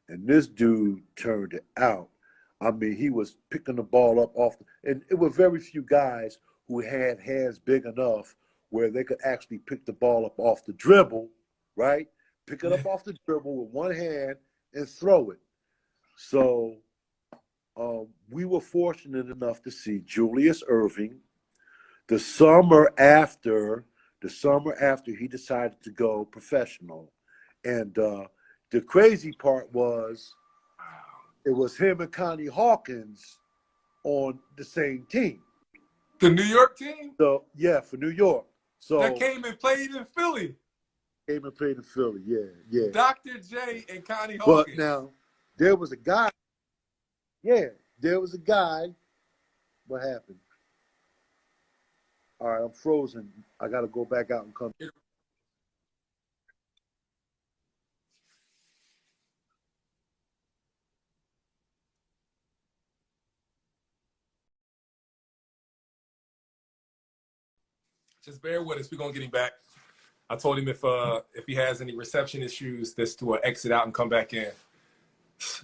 and this dude turned it out. I mean, he was picking the ball up and it were very few guys who had hands big enough where they could actually pick the ball up off the dribble, right? Pick it up off the dribble with one hand and throw it. So we were fortunate enough to see Julius Erving the summer after he decided to go professional. And the crazy part was it was him and Connie Hawkins on the same team. The New York team? So, yeah, for New York. So that came and played in Philly. Came and played in Philly, yeah. Dr. J and Connie Hawkins. But now, there was a guy. Yeah, there was a guy. What happened? All right, I'm frozen. I got to go back out and come. Just bear with us. We're going to get him back. I told him if he has any reception issues, just to exit out and come back in.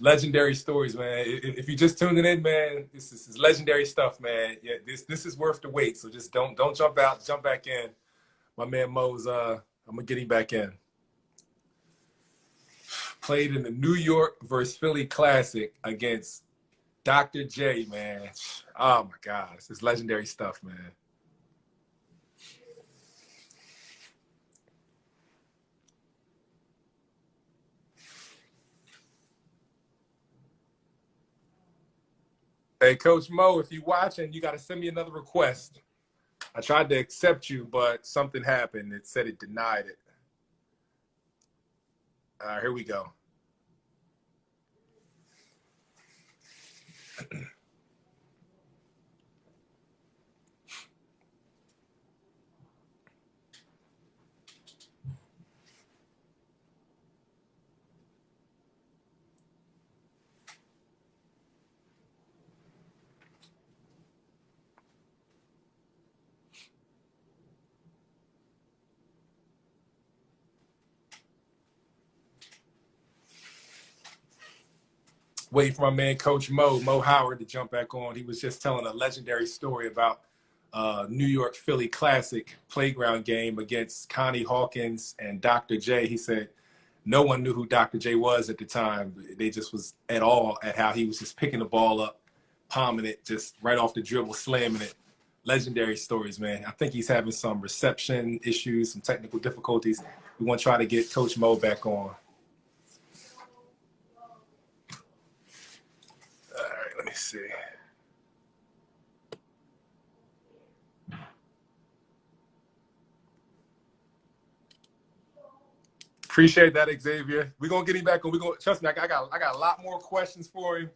Legendary stories, man. If you're just tuning in, man, this is legendary stuff, man. Yeah, this is worth the wait. So just don't jump out, jump back in. My man Mo's I'm gonna get him back in. Played in the New York versus Philly Classic against Dr. J, man. Oh my God, this is legendary stuff, man. Hey, Coach Mo, if you're watching, you got to send me another request. I tried to accept you, but something happened. It said it denied it. All right, here we go. Waiting for my man, Coach Mo Howard, to jump back on. He was just telling a legendary story about New York Philly Classic playground game against Connie Hawkins and Dr. J. He said no one knew who Dr. J was at the time. They just was at all at how he was just picking the ball up, palming it, just right off the dribble, slamming it. Legendary stories, man. I think he's having some reception issues, some technical difficulties. We want to try to get Coach Mo back on. Let me see. Appreciate that, Xavier. We're gonna get him back on. We're gonna trust me. I got a lot more questions for him.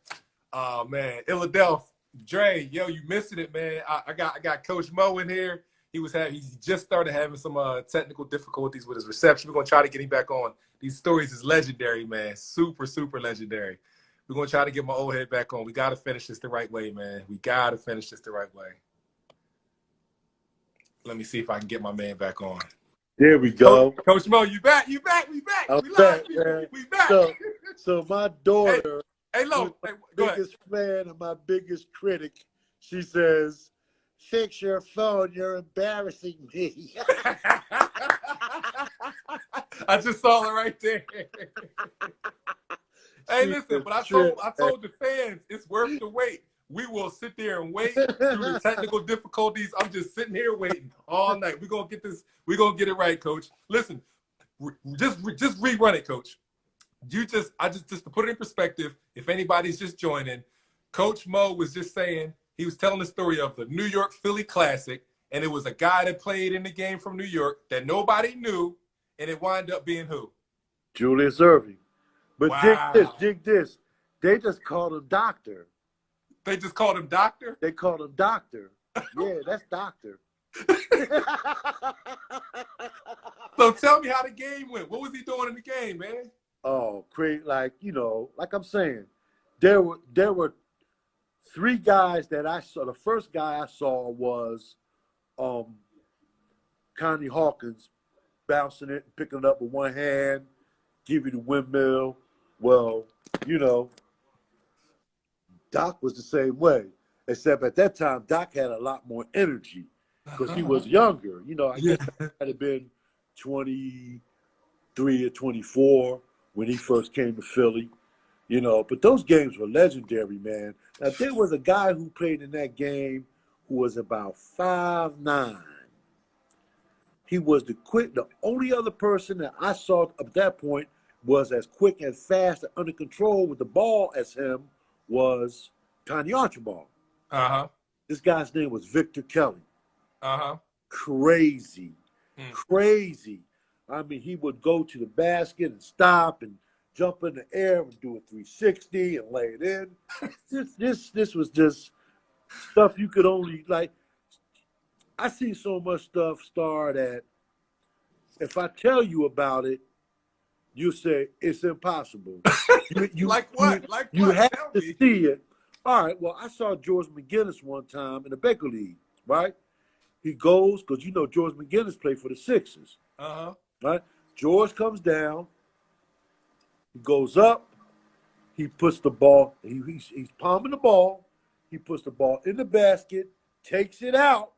Man, Philadelphia, Dre, yo, you missing it, man. I got Coach Mo in here. He just started having some technical difficulties with his reception. We're gonna try to get him back on. These stories is legendary, man. Super, super legendary. We're going to try to get my old head back on. We got to finish this the right way, man. We got to finish this the right way. Let me see if I can get my man back on. There we go. Coach Mo, you back. We back. We live. We back. So my daughter, hey, Lo, my biggest fan and my biggest critic, she says, "Fix your phone. You're embarrassing me." I just saw it right there. Hey, listen, but I told the fans it's worth the wait. We will sit there and wait through the technical difficulties. I'm just sitting here waiting all night. We're gonna get this. We're gonna get it right, Coach. Listen, just rerun it, Coach. Just to put it in perspective, if anybody's just joining, Coach Mo was just saying he was telling the story of the New York Philly Classic, and it was a guy that played in the game from New York that nobody knew, and it wound up being who? Julius Erving. But wow. dig this. They just called him Doctor. They just called him Doctor? They called him Doctor. Yeah, that's Doctor. So tell me how the game went. What was he doing in the game, man? Oh, great. Like I'm saying, there were three guys that I saw. The first guy I saw was Connie Hawkins bouncing it and picking it up with one hand, give you the windmill. Well, you know, Doc was the same way, except at that time, Doc had a lot more energy because he was younger. You know, I guess I had have been 23 or 24 when he first came to Philly. You know, but those games were legendary, man. Now, there was a guy who played in that game who was about 5'9". He was the only other person that I saw at that point was as quick and fast and under control with the ball as him was Tiny Archibald. Uh-huh. This guy's name was Victor Kelly. Uh-huh. Crazy. Crazy. I mean, he would go to the basket and stop and jump in the air and do a 360 and lay it in. This was just stuff you could only, like, I see so much stuff star that if I tell you about it, you say it's impossible. Like what? Like you what? have Tell to me. see it. All right, well, I saw George McGinnis one time in the Baker League, right? He goes, because you know George McGinnis played for the Sixers. Uh-huh. Right? George comes down, he goes up, he puts the ball, he's palming the ball, he puts the ball in the basket, takes it out,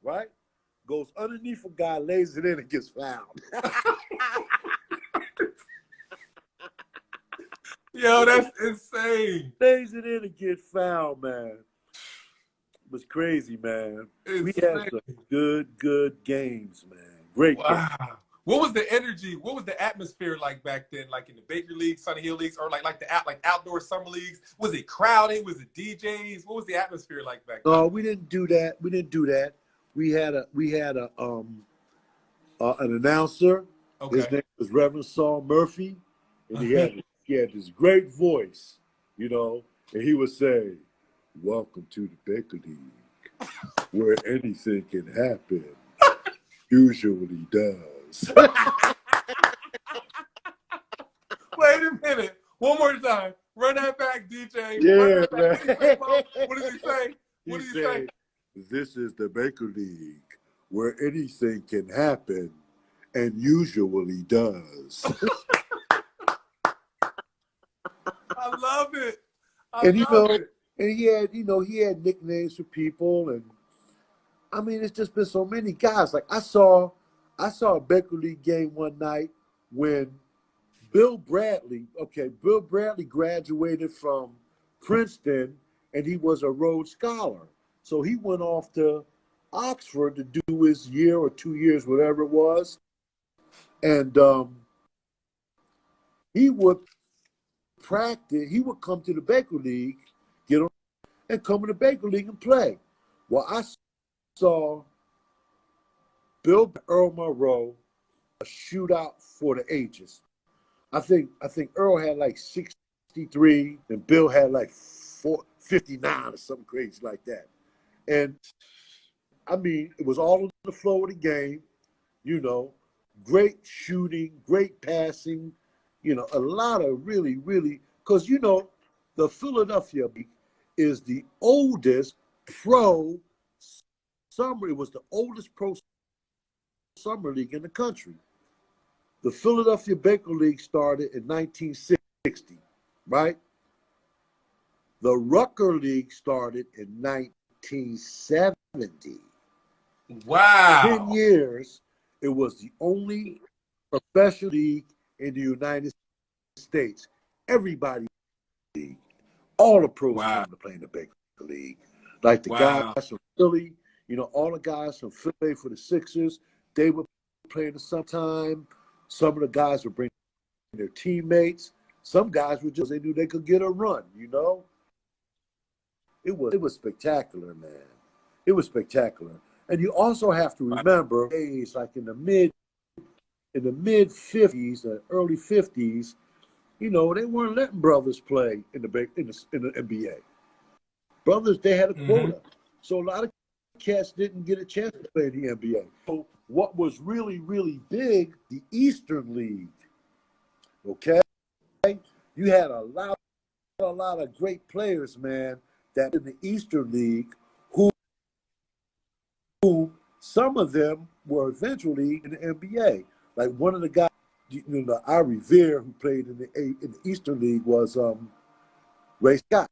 right? Goes underneath a guy, lays it in, and gets fouled. Yo, that's insane. Lays it in and gets fouled, man. It was crazy, man. We had some good games, man. Great games. What was the energy? What was the atmosphere like back then? Like in the Baker League, Sunny Hill Leagues, or like outdoor summer leagues? Was it crowded? Was it DJs? What was the atmosphere like back then? No, we didn't do that. We had an announcer. Okay. His name was Reverend Saul Murphy, and he had this great voice, you know, and he would say, "Welcome to the Baker League, where anything can happen. Usually does." Wait a minute. One more time. Run that back, DJ. Yeah, man. What does he say? He said, "This is the Baker League, where anything can happen, and usually does." I love it. And he had nicknames for people, and I mean, it's just been so many guys. Like I saw a Baker League game one night when Bill Bradley graduated from Princeton, and he was a Rhodes Scholar. So he went off to Oxford to do his year or 2 years, whatever it was. And he would practice. He would come to the Baker League, get on, and come to the Baker League and play. Well, I saw Earl Monroe a shootout for the ages. I think Earl had like 63 and Bill had like 59 or something crazy like that. And I mean, it was all on the flow of the game, you know, great shooting, great passing, you know, a lot of really, because, you know, the Philadelphia is the oldest pro summer. It was the oldest pro summer league in the country. The Philadelphia Baker League started in 1960, right? The Rucker League started in 1970. Wow. 10 years, it was the only professional league in the United States. Everybody, all the pros came to play in the Baker League. Like the guys from Philly, you know, all the guys from Philly for the Sixers, they would play in the summertime. Some of the guys would bring their teammates. Some guys would they knew they could get a run, you know? It was spectacular, man. It was spectacular. And you also have to remember, days like in the mid 50s, early 50s, you know, they weren't letting brothers play in the NBA. Brothers, they had a quota. So a lot of cats didn't get a chance to play in the NBA. So what was really, really big, the Eastern League, okay? You had a lot of great players, man, that in the Eastern League who some of them were eventually in the NBA. Like one of the guys I revere who played in the Eastern League was Ray Scott.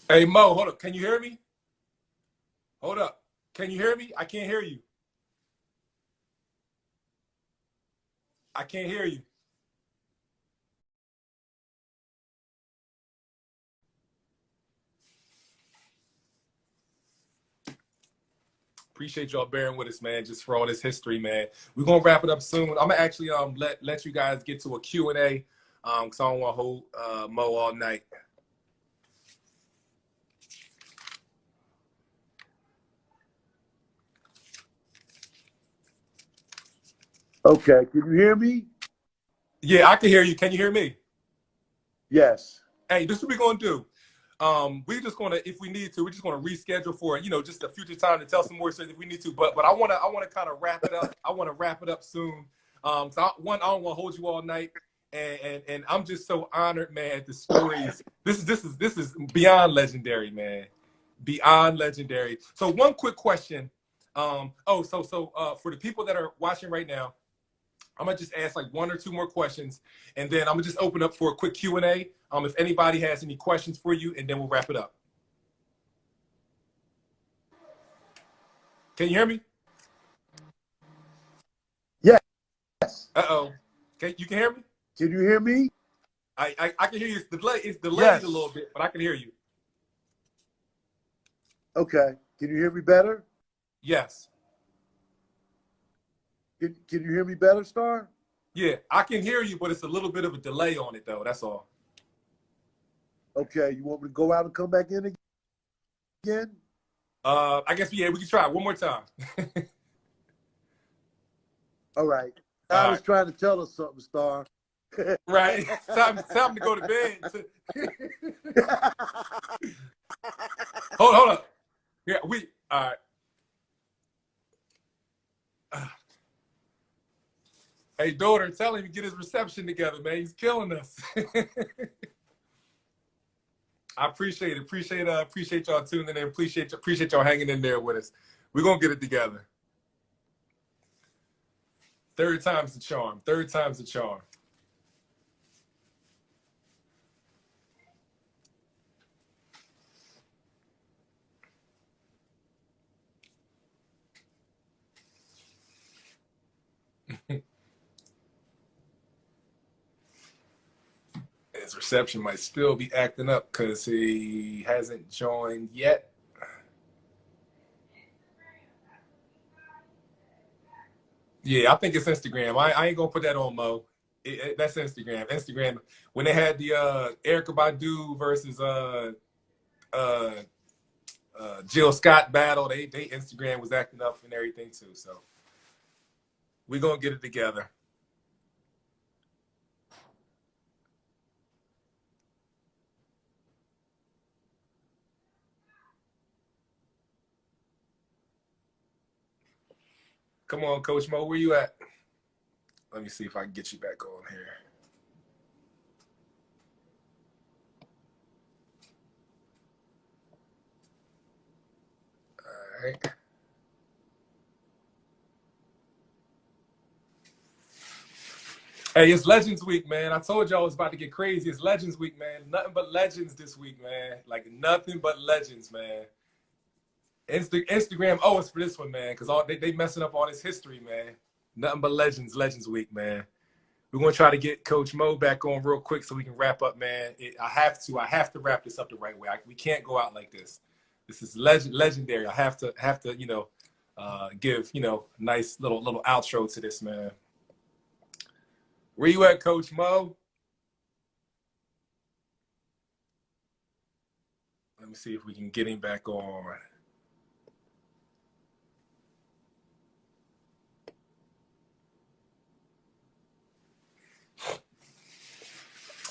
Hey Mo, hold up. Can you hear me? Hold up. Can you hear me? I can't hear you. I can't hear you. Appreciate y'all bearing with us, man, just for all this history, man. We're gonna wrap it up soon. I'm gonna actually let you guys get to a Q&A, because I don't want to hold Mo all night. Okay, can you hear me? Yeah, I can hear you. Can you hear me? Yes. Hey, this is what we're gonna do. We're just gonna, if we need to, we're just gonna reschedule for just a future time to tell some more stories if we need to. But I wanna kind of wrap it up. I wanna wrap it up soon. So I don't want to hold you all night, and I'm just so honored, man, at the stories. This is beyond legendary, man, beyond legendary. So one quick question. For the people that are watching right now, I'm gonna just ask like one or two more questions, and then I'm gonna just open up for a quick Q&A. If anybody has any questions for you, and then we'll wrap it up. Can you hear me? Yes. Uh-oh. You can hear me? Can you hear me? I can hear you. It's delayed a Yes. little bit, but I can hear you. Okay. Can you hear me better? Yes. Can you hear me better, Star? Yeah, I can hear you, but it's a little bit of a delay on it, though. That's all. Okay. You want me to go out and come back in again? I guess, yeah, we can try it one more time. All right. I All was right. trying to tell us something, Star. Right. Time to go to bed. Hold up. Yeah, all right. Hey, daughter, tell him to get his reception together, man. He's killing us. I appreciate it. Appreciate y'all tuning in. Appreciate y'all hanging in there with us. We're gonna get it together. Third time's the charm. Third time's the charm. His reception might still be acting up because he hasn't joined yet. Yeah, I think it's Instagram. I ain't gonna put that on Mo. That's Instagram. Instagram. When they had the Erykah Badu versus uh, Jill Scott battle, they Instagram was acting up and everything too. So we're gonna get it together. Come on, Coach Mo, where you at? Let me see if I can get you back on here. All right. Hey, it's Legends Week, man. I told y'all it was about to get crazy. It's Legends Week, man. Nothing but legends this week, man. Like nothing but legends, man. Instagram owes for this one, man, because they messing up all this history, man. Nothing but Legends Week, man. We're gonna try to get Coach Mo back on real quick so we can wrap up, man. I have to wrap this up the right way. We can't go out like this. This is legendary. I have to give a nice little outro to this, man. Where you at, Coach Mo? Let me see if we can get him back on. All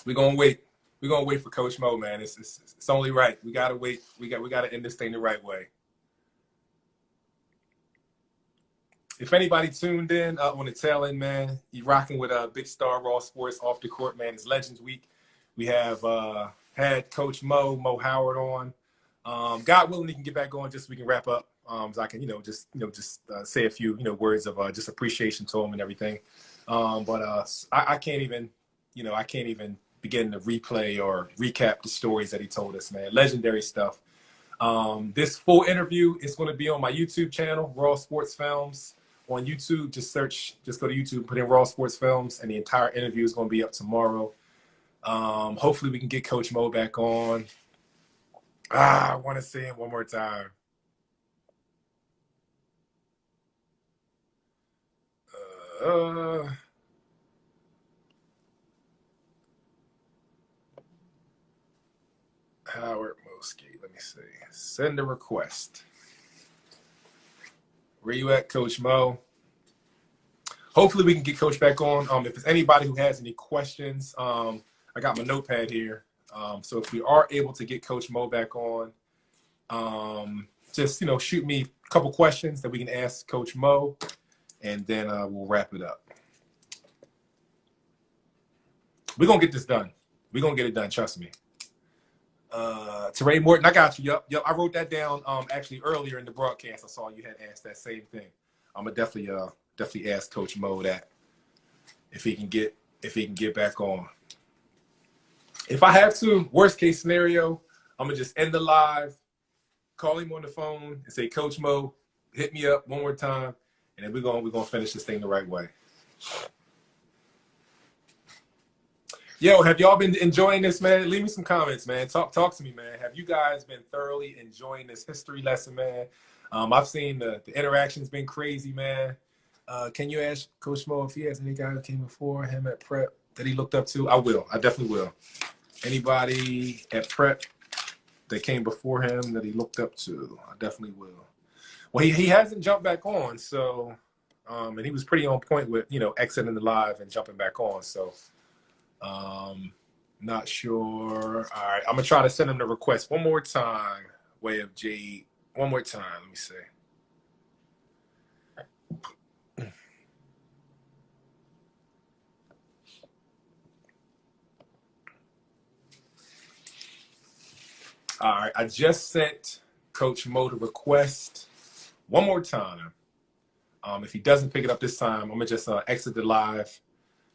We're gonna wait. We're gonna wait for Coach Mo, man. It's only right. We gotta wait. We gotta end this thing the right way. If anybody tuned in on the tail end, man, you rocking with Big Star Raw Sports off the court, man. It's Legends Week. We have had Coach Mo Howard on. God willing, he can get back on just so we can wrap up. So I can, just say a few, words of just appreciation to him and everything. But I can't even, I can't even begin to replay or recap the stories that he told us, man. Legendary stuff. This full interview is going to be on my YouTube channel, Raw Sports Films. On YouTube, just go to YouTube, put in Raw Sports Films, and the entire interview is going to be up tomorrow. Hopefully we can get Coach Mo back on. I want to see him one more time. Howard Moskey, let me see. Send a request. Where you at, Coach Mo? Hopefully we can get Coach back on. If there's anybody who has any questions, I got my notepad here. So if we are able to get Coach Mo back on, just, shoot me a couple questions that we can ask Coach Mo, and then we'll wrap it up. We're going to get this done. We're going to get it done. Trust me. Teray Morton, I got you. Yep. I wrote that down actually earlier in the broadcast. I saw you had asked that same thing. I'm going to definitely ask Coach Mo that if he can get back on. If I have to, worst case scenario, I'm going to just end the live, call him on the phone and say, Coach Mo, hit me up one more time, and then we're going to finish this thing the right way. Yo, have y'all been enjoying this, man? Leave me some comments, man. Talk to me, man. Have you guys been thoroughly enjoying this history lesson, man? I've seen the interaction's been crazy, man. Can you ask Coach Mo if he has any guy who came before him at prep that he looked up to? I will. I definitely will. Anybody at prep that came before him that he looked up to? I definitely will. Well, he hasn't jumped back on, so and he was pretty on point with, exiting the live and jumping back on, so not sure. All right, I'm gonna try to send him the request one more time. Way of Jade. One more time. Let me see. All right, I just sent Coach Mo the request one more time. If he doesn't pick it up this time, I'm gonna just exit the live,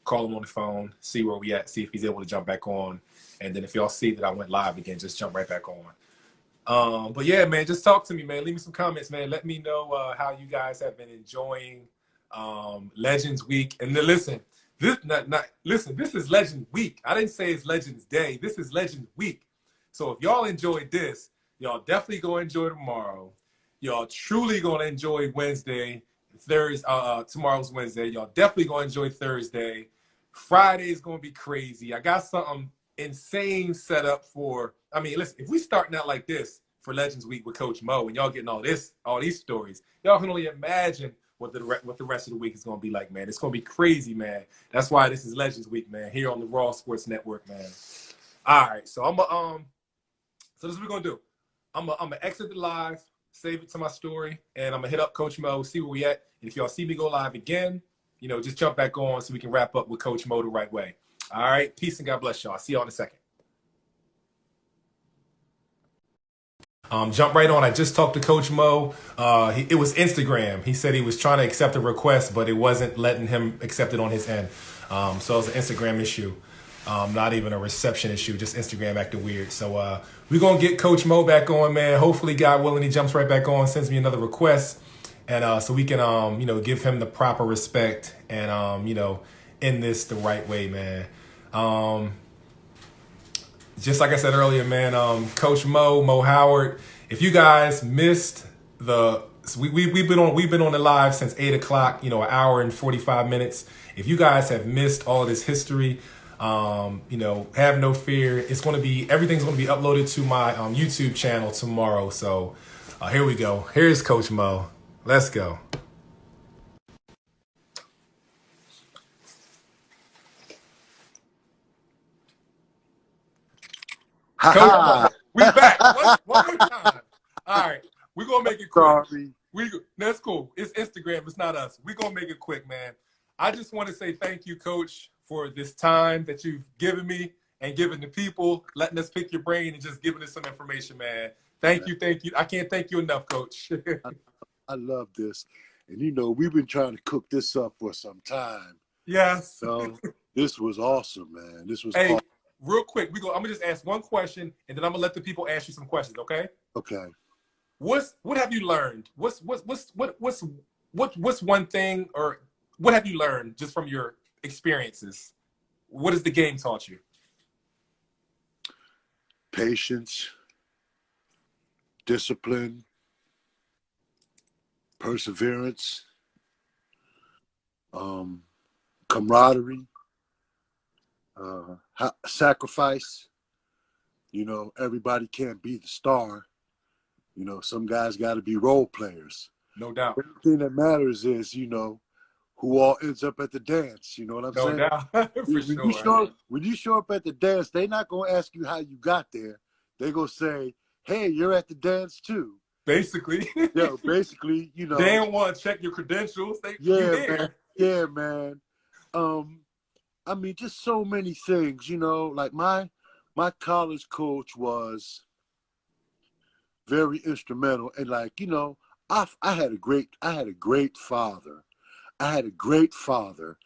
call him on the phone, see where we at, see if he's able to jump back on. And then if y'all see that I went live again, just jump right back on. But yeah, man, just talk to me, man. Leave me some comments, man. Let me know how you guys have been enjoying Legends Week. And then listen, this is Legends Week. I didn't say it's Legends Day. This is Legends Week. So if y'all enjoyed this, y'all definitely gonna enjoy tomorrow. Y'all truly gonna enjoy Wednesday. Tomorrow's Wednesday. Y'all definitely gonna enjoy Thursday. Friday is gonna be crazy. I got something insane set up for. I mean, listen, if we starting out like this for Legends Week with Coach Mo, and y'all getting all these stories, y'all can only imagine what the rest of the week is gonna be like, man. It's gonna be crazy, man. That's why this is Legends Week, man. Here on the Raw Sports Network, man. All right, so so this is what we're gonna do. I'm gonna exit the live, save it to my story, and I'm gonna hit up Coach Mo, see where we at. And if y'all see me go live again, just jump back on so we can wrap up with Coach Mo the right way. All right, peace and God bless y'all. See y'all in a second. Jump right on. I just talked to Coach Mo. It was Instagram. He said he was trying to accept a request, but it wasn't letting him accept it on his end. So it was an Instagram issue. Not even a reception issue, just Instagram acting weird. So we're going to get Coach Mo back on, man. Hopefully, God willing, he jumps right back on, sends me another request. And so we can, give him the proper respect and, end this the right way, man. Just like I said earlier, man, Coach Mo Howard, if you guys missed we've been on the live since 8 o'clock, an hour and 45 minutes. If you guys have missed all of this history, have no fear. Everything's going to be uploaded to my YouTube channel tomorrow. So here we go. Here's Coach Mo. Let's go. Coach Mo, we back. One more time. All right. We're going to make it quick. Sorry. That's cool. It's Instagram. It's not us. We're going to make it quick, man. I just want to say thank you, Coach, for this time that you've given me and giving the people, letting us pick your brain and just giving us some information, man. Thank you. I can't thank you enough, Coach. I love this. And, you know, we've been trying to cook this up for some time. Yes. So this was awesome, man. This was Hey, awesome. real quick, I'm gonna just ask one question, and then I'm gonna let the people ask you some questions. Okay? Okay. What have you learned? What's one thing, or what have you learned just from your experiences? What has the game taught you? Patience, discipline, perseverance, camaraderie, sacrifice. You know, everybody can't be the star. You know, some guys got to be role players. No doubt. Everything that matters is, you know, who all ends up at the dance. You know what I'm saying? No doubt. For sure. When you show up at the dance, they're not going to ask you how you got there. They're going to say, hey, you're at the dance too. Basically. Yeah, basically, you know. They don't want to check your credentials. Man. Yeah, man. I mean, just so many things, you know, like my college coach was very instrumental. And like, you know, I had a great father. I had a great father,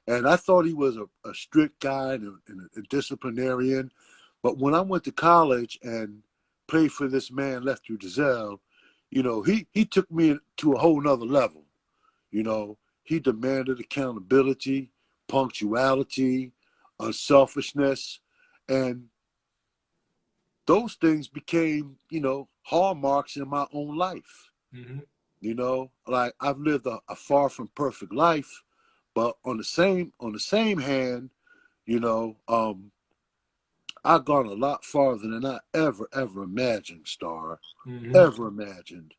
and I thought he was a strict guy and a disciplinarian. But when I went to college and played for this man, Lefty Drizel, you know, he took me to a whole nother level. You know, he demanded accountability, punctuality, unselfishness, and those things became, you know, hallmarks in my own life. Mm-hmm. You know, like I've lived a far from perfect life, but on the same hand, you know, I've gone a lot farther than I ever imagined, Star, ever imagined.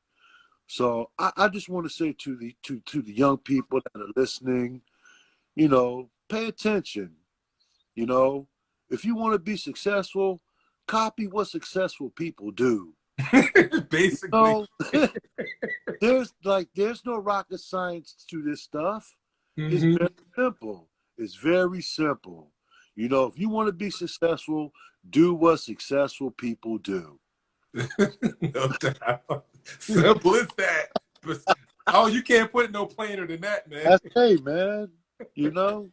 So I just want to say to the young people that are listening, you know, pay attention. You know, if you want to be successful, copy what successful people do. Basically. You know, there's no rocket science to this stuff. It's very simple. It's very simple. You know, if you want to be successful, do what successful people do. No doubt. Simple as that. But, oh, you can't put it no plainer than that, man. That's hey, man. You know?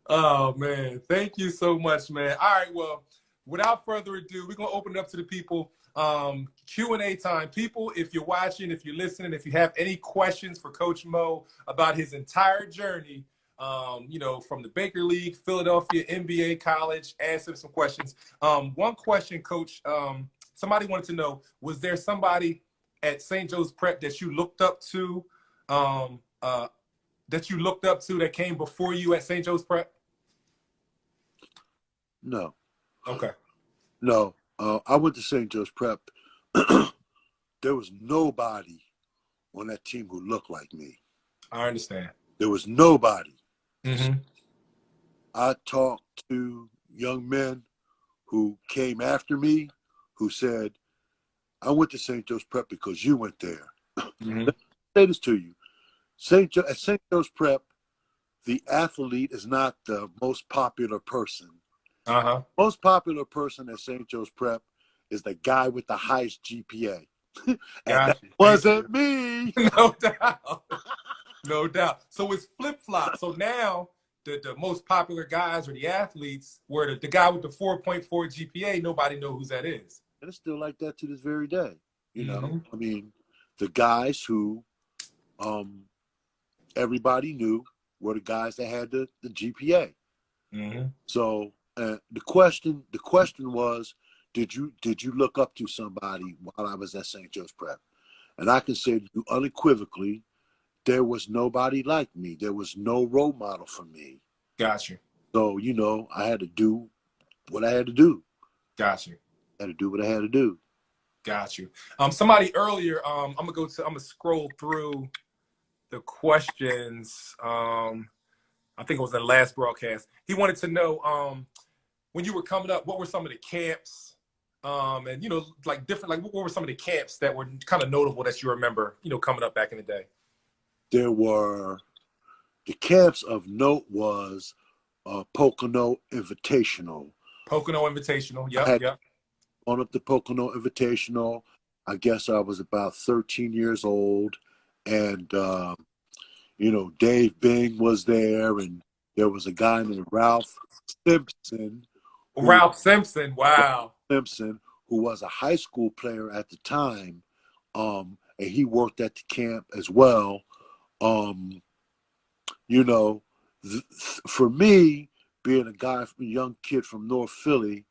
Oh, man. Thank you so much, man. All right, well, without further ado, we're going to open it up to the people. Q&A time. People, if you're watching, if you're listening, if you have any questions for Coach Mo about his entire journey, you know, from the Baker League, Philadelphia, NBA, college, ask him some questions. One question, Coach, somebody wanted to know, was there somebody at St. Joe's Prep that you looked up to, that came before you at St. Joe's Prep? No. Okay. No. I went to St. Joe's Prep. There was nobody on that team who looked like me. I understand. There was nobody. Mm-hmm. I talked to young men who came after me who said, I went to St. Joe's Prep because you went there. Mm-hmm. Let me say this to you. At St. Joe's Prep, the athlete is not the most popular person. Uh-huh. Most popular person at St. Joe's Prep is the guy with the highest GPA. And that wasn't me. No doubt. No doubt. So it's flip-flop. So now the most popular guys or the athletes were the guy with the 4.4 GPA. Nobody knows who that is. And it's still like that to this very day. You know, I mean, the guys who everybody knew were the guys that had the GPA. Mm-hmm. So the question was, did you look up to somebody while I was at St. Joe's Prep? And I can say to you unequivocally, there was nobody like me. There was no role model for me. Gotcha. So, you know, I had to do what I had to do. Gotcha. I had to do what I had to do. Got you. Somebody earlier, I'm gonna scroll through the questions. I think it was the last broadcast. He wanted to know, when you were coming up, what were some of the camps? And, you know, like different, like what were some of the camps that were kind of notable that you remember, you know, coming up back in the day? There were, the camps of note was Pocono Invitational. Pocono Invitational. I Yep, had yep. gone up the Pocono Invitational. I guess I was about 13 years old, and Dave Bing was there, and there was a guy named Ralph Simpson, who Ralph Simpson. Wow. who was a high school player at the time, and he worked at the camp as well. Um, you know, for me, being a young kid from North Philly,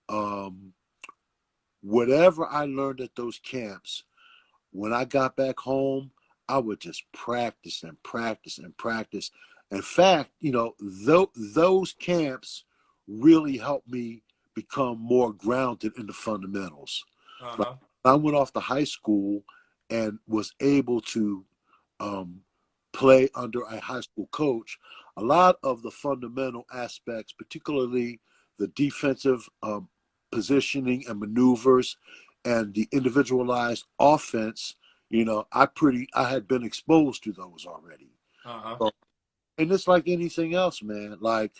um, whatever I learned at those camps, when I got back home, I would just practice and practice and practice. In fact, those camps really helped me become more grounded in the fundamentals. Like, Uh-huh. I went off to high school and was able to um, play under a high school coach. A lot of the fundamental aspects, particularly the defensive positioning and maneuvers and the individualized offense, I had been exposed to those already. Uh-huh. So, and it's like anything else, man. Like,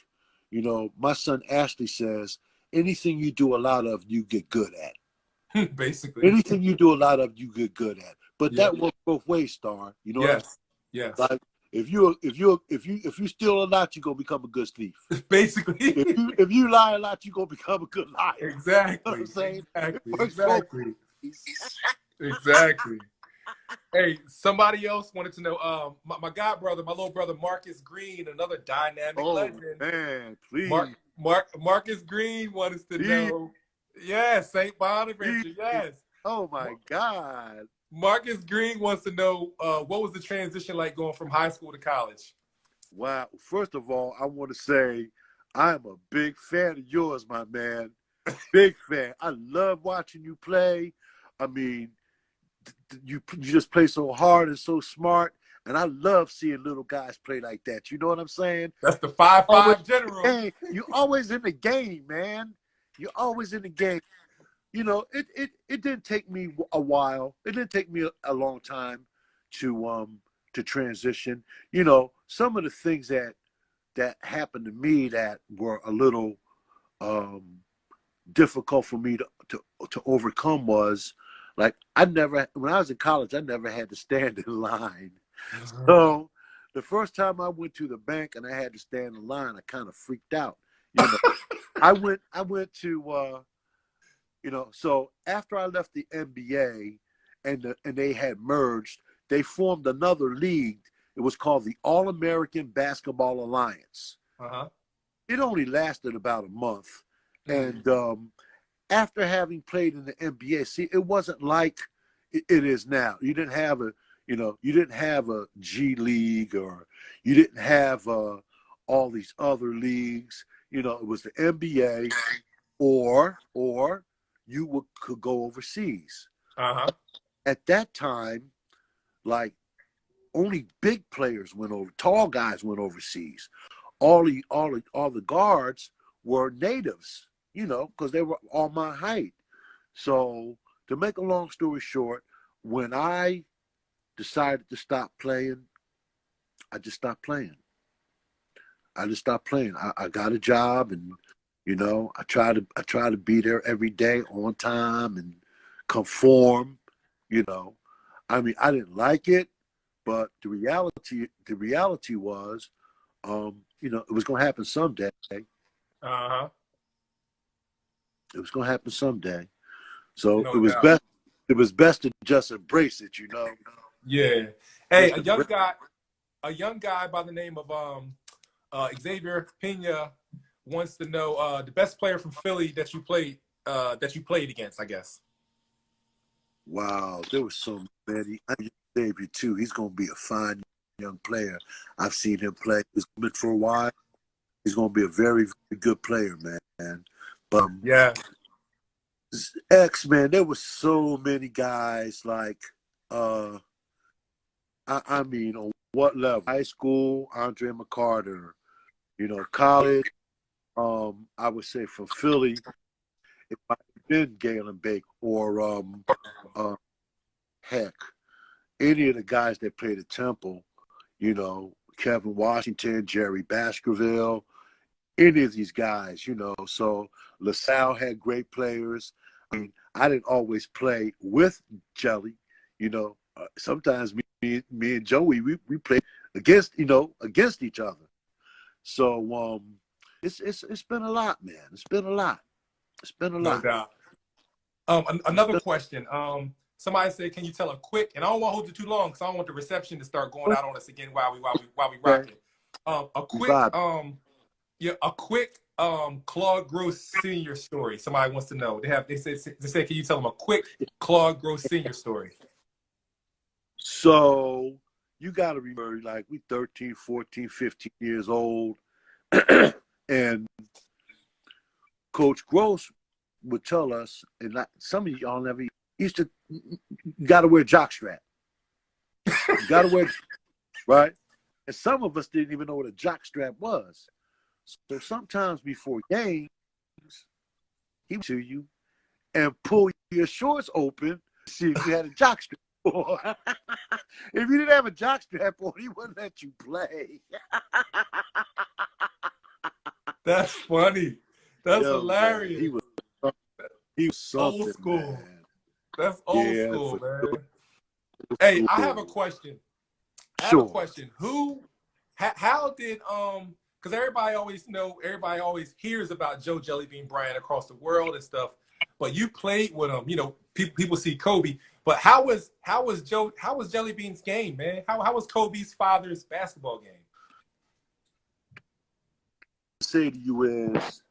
my son Ashley says, anything you do a lot of, you get good at. Basically. Anything you do a lot of, you get good at. But Yeah. that works both ways, Star. You know what I'm Yes. Yes. saying? Like, if you steal a lot, you're gonna become a good thief. Basically. If you lie a lot, you're gonna become a good liar. Exactly. You know what I'm saying? Exactly. It works both Exactly. ways. Exactly. Hey, somebody else wanted to know. My god brother, my little brother Marcus Green, another dynamic Oh legend. man, please. Marcus Green wants to know. Yes, Saint Bonaventure. Yes. Oh my God. Marcus Green wants to know what was the transition like going from high school to college? Wow. First of all, I want to say I'm a big fan of yours, my man. Big fan. I love watching you play. I mean, you just play so hard and so smart, and I love seeing little guys play like that. You know what I'm saying? That's the Always 5'5" general. hey, you're always in the game, man. You're always in the game. It didn't take me a while. It didn't take me a long time to transition. Some of the things that happened to me that were a little um, difficult for me to overcome was like when I was in college, I never had to stand in line. So the first time I went to the bank and I had to stand in line, I kind of freaked out. I went to so after I left the NBA and they had merged, they formed another league. It was called the All-American Basketball Alliance. Uh-huh. It only lasted about a month. Mm-hmm. And after having played in the NBA, see, it wasn't like it is now. You didn't have a G League, or you didn't have all these other leagues. It was the NBA, or could go overseas. Uh-huh. At that time, like, only big players went over, tall guys went overseas. All the guards were natives, because they were all my height. So to make a long story short, when I decided to stop playing, I just stopped playing. I just stopped playing. I got a job, and I try to be there every day on time and conform. You know, I mean, I didn't like it, but the reality was, it was going to happen someday. It Uh-huh. was going to happen someday. So it No was doubt. best. It was best to just embrace it. Yeah. Hey, Just a young guy by the name of Xavier Pena wants to know the best player from Philly that you played against, I guess. wow, there was so many. I just Xavier too. He's going to be a fine young player. I've seen him play. He's been for a while. He's going to be a very, very good player, man. But Yeah. X, man, there were so many guys like, I mean, on what level? High school, Andre McCarter. College. I would say from Philly, it might have been Galen Baker or uh, heck, any of the guys that played at Temple. Kevin Washington, Jerry Baskerville, any of these guys, you know. So LaSalle had great players. I mean, I didn't always play with Jelly, you know. Sometimes me and Joey, we played against, you know, against each other. So it's been a lot, man. It's been a lot. It's been a No lot. doubt. Another question. Somebody said, "Can you tell a quick?" And I don't want to hold you too long because I don't want the reception to start going out on us again while we rocking. A quick Claude Gross Senior story. Somebody wants to know. They said, "Can you tell them a quick Claude Gross Senior story?" So you got to remember, like, we 13, 14, 15 years old, and Coach Gross would tell us, and some of y'all never used to, you got to wear a jockstrap. You got to wear, right? And some of us didn't even know what a jockstrap was. So sometimes before games, he would to you and pull your shorts open to see if you had a jockstrap on. If you didn't have a jockstrap on, he wouldn't let you play. That's funny. That's hilarious. Man, he was something, old school. Man. That's old school, man. Hey, I have a question. How did because everybody always hears about Joe Jellybean Bryant across the world and stuff, but you played with him. You know, people see Kobe, but how was Jellybean's game, man? How was Kobe's father's basketball game? Say to you is,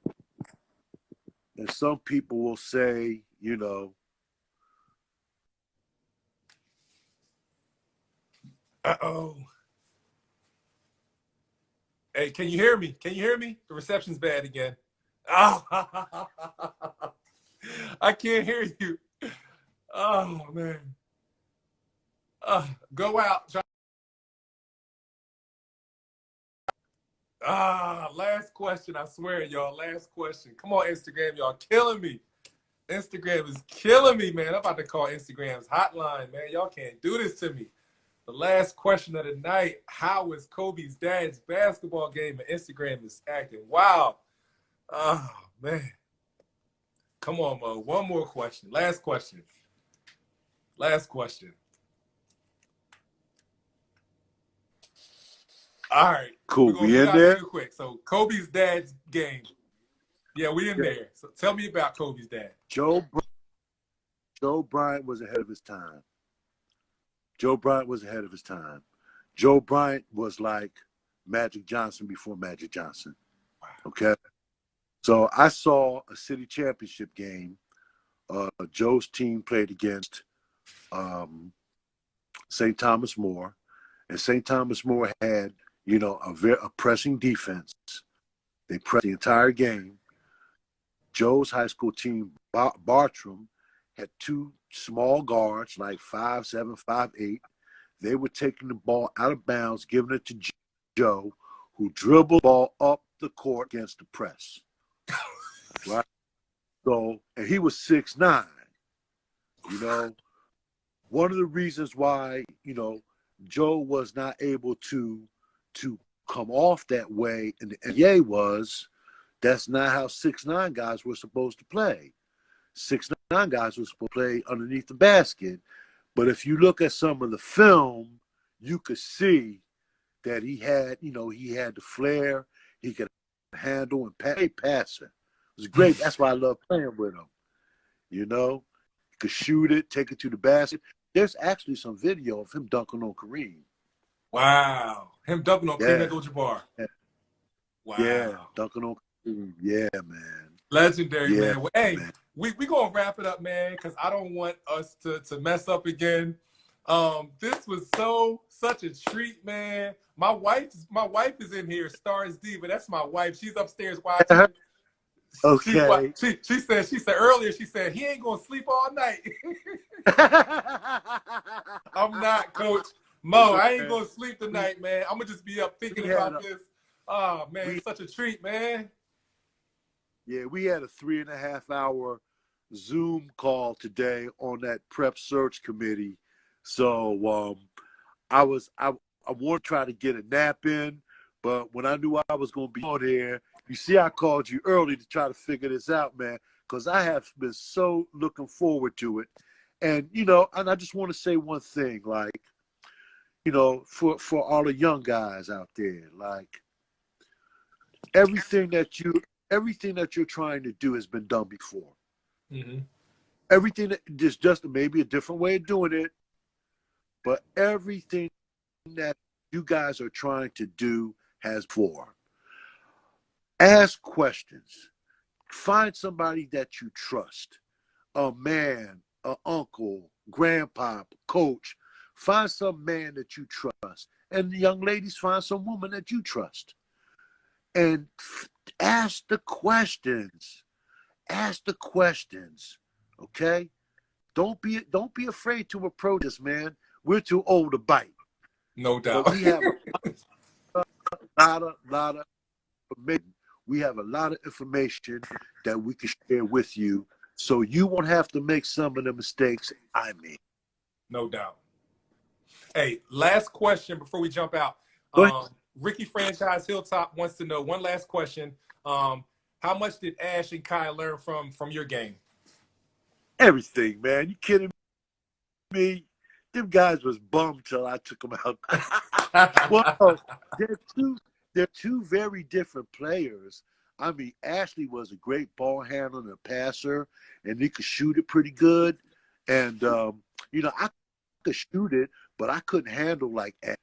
and some people will say, you know, Hey, can you hear me? Can you hear me? The reception's bad again. I can't hear you. Oh man. Go out. Last question. I swear, y'all. Last question. Come on, Instagram. Y'all killing me. Instagram is killing me, man. I'm about to call Instagram's hotline, man. Y'all can't do this to me. The last question of the night: how was Kobe's dad's basketball game? And Instagram is acting. Wow. Oh man. Come on, Mo. One more question. Last question. Last question. All right. cool. We in there? Quick. So Kobe's dad's game. Yeah, we in there. So tell me about Kobe's dad. Joe Bryant was ahead of his time. Joe Bryant was ahead of his time. Joe Bryant was like Magic Johnson before Magic Johnson. Okay? So I saw a city championship game. Joe's team played against St. Thomas More. And St. Thomas More had, you know, a pressing defense. They pressed the entire game. Joe's high school team, Bartram, had two small guards, like 5'7", 5'8". They were taking the ball out of bounds, giving it to Joe, who dribbled the ball up the court against the press. Right? So, and he was 6'9". You know, one of the reasons why, you know, Joe was not able to come off that way in the NBA was that's not how 6'9" guys were supposed to play. 6'9" guys were supposed to play underneath the basket. But if you look at some of the film, you could see that he had the flair, he could handle and passer. It was great. That's why I love playing with him. You know, he could shoot it, take it to the basket. There's actually some video of him dunking on Kareem. Wow. Him dunking on Kareem Abdul-Jabbar. Yeah. Wow. Yeah, dunking on Kareem. Yeah, man. Legendary, yeah, man. Well, hey, man. we going to wrap it up, man, because I don't want us to mess up again. This was such a treat, man. My wife is in here, Stars D, but that's my wife. She's upstairs watching. Okay. She said earlier, she said, he ain't going to sleep all night. I'm not, Coach. Mo, I ain't going to sleep tonight, man. I'm going to just be up thinking about this. Oh, man, it's such a treat, man. Yeah, we had a 3.5-hour Zoom call today on that prep search committee. So I want to try to get a nap in, but when I knew I was going to be on here You see, I called you early to try to figure this out, man, because I have been so looking forward to it. And, you know, and I just want to say one thing, like, you know, for all the young guys out there, like, everything that you're trying to do has been done before. Mm-hmm. Everything that just maybe a different way of doing it, but everything that you guys are trying to do has before. Ask questions. Find somebody that you trust. A man, an uncle, grandpa, coach. Find some man that you trust. And the young ladies, find some woman that you trust. And ask the questions. Ask the questions. Okay? Don't be afraid to approach us, man. We're too old to bite. No doubt. But we have a lot of information. We have a lot of information that we can share with you, so you won't have to make some of the mistakes I made. No doubt. Hey, last question before we jump out. Ricky Franchise Hilltop wants to know, one last question. How much did Ash and Kai learn from your game? Everything, man. You kidding me? Them guys was bummed till I took them out. Well, they're two very different players. I mean, Ashley was a great ball handler and a passer, and he could shoot it pretty good. And, you know, I could shoot it, but I couldn't handle like Ash.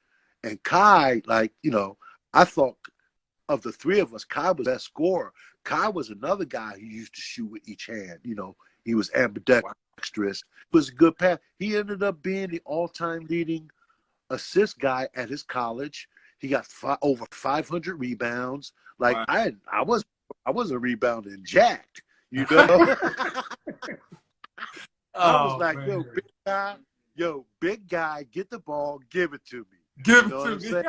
And Kai, like, you know, I thought of the three of us, Kai was the best scorer. Kai was another guy who used to shoot with each hand. You know, he was ambidextrous. Was a good pass. He ended up being the all-time leading assist guy at his college. He got over 500 rebounds. Like, wow. I wasn't rebounding jacked, you know. I was like, man. Big guy, get the ball, give it to me. Give it to me.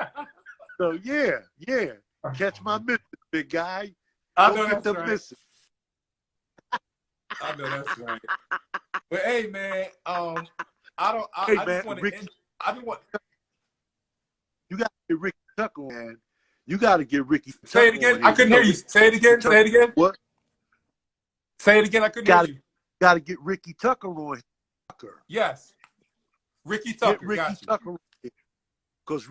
So yeah. Catch my miss, big guy. I know that's right. I know that's right. But hey, man, I just want to. You got to get Ricky Tucker, man. You got to get Ricky Tucker. Say it again. I couldn't hear you. Say it again. Say it again. What? Say it again. I couldn't hear you. Got to get Ricky Tucker on. Yes. Ricky Tucker. Get Ricky Tucker. Because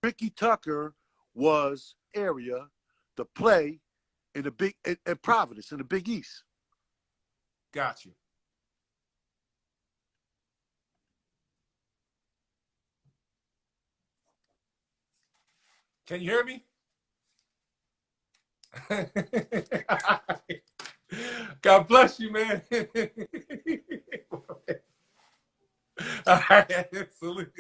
Ricky Tucker was area to play in the big at Providence in the Big East. Got you. Can you hear me? God bless you, man. All right, salute.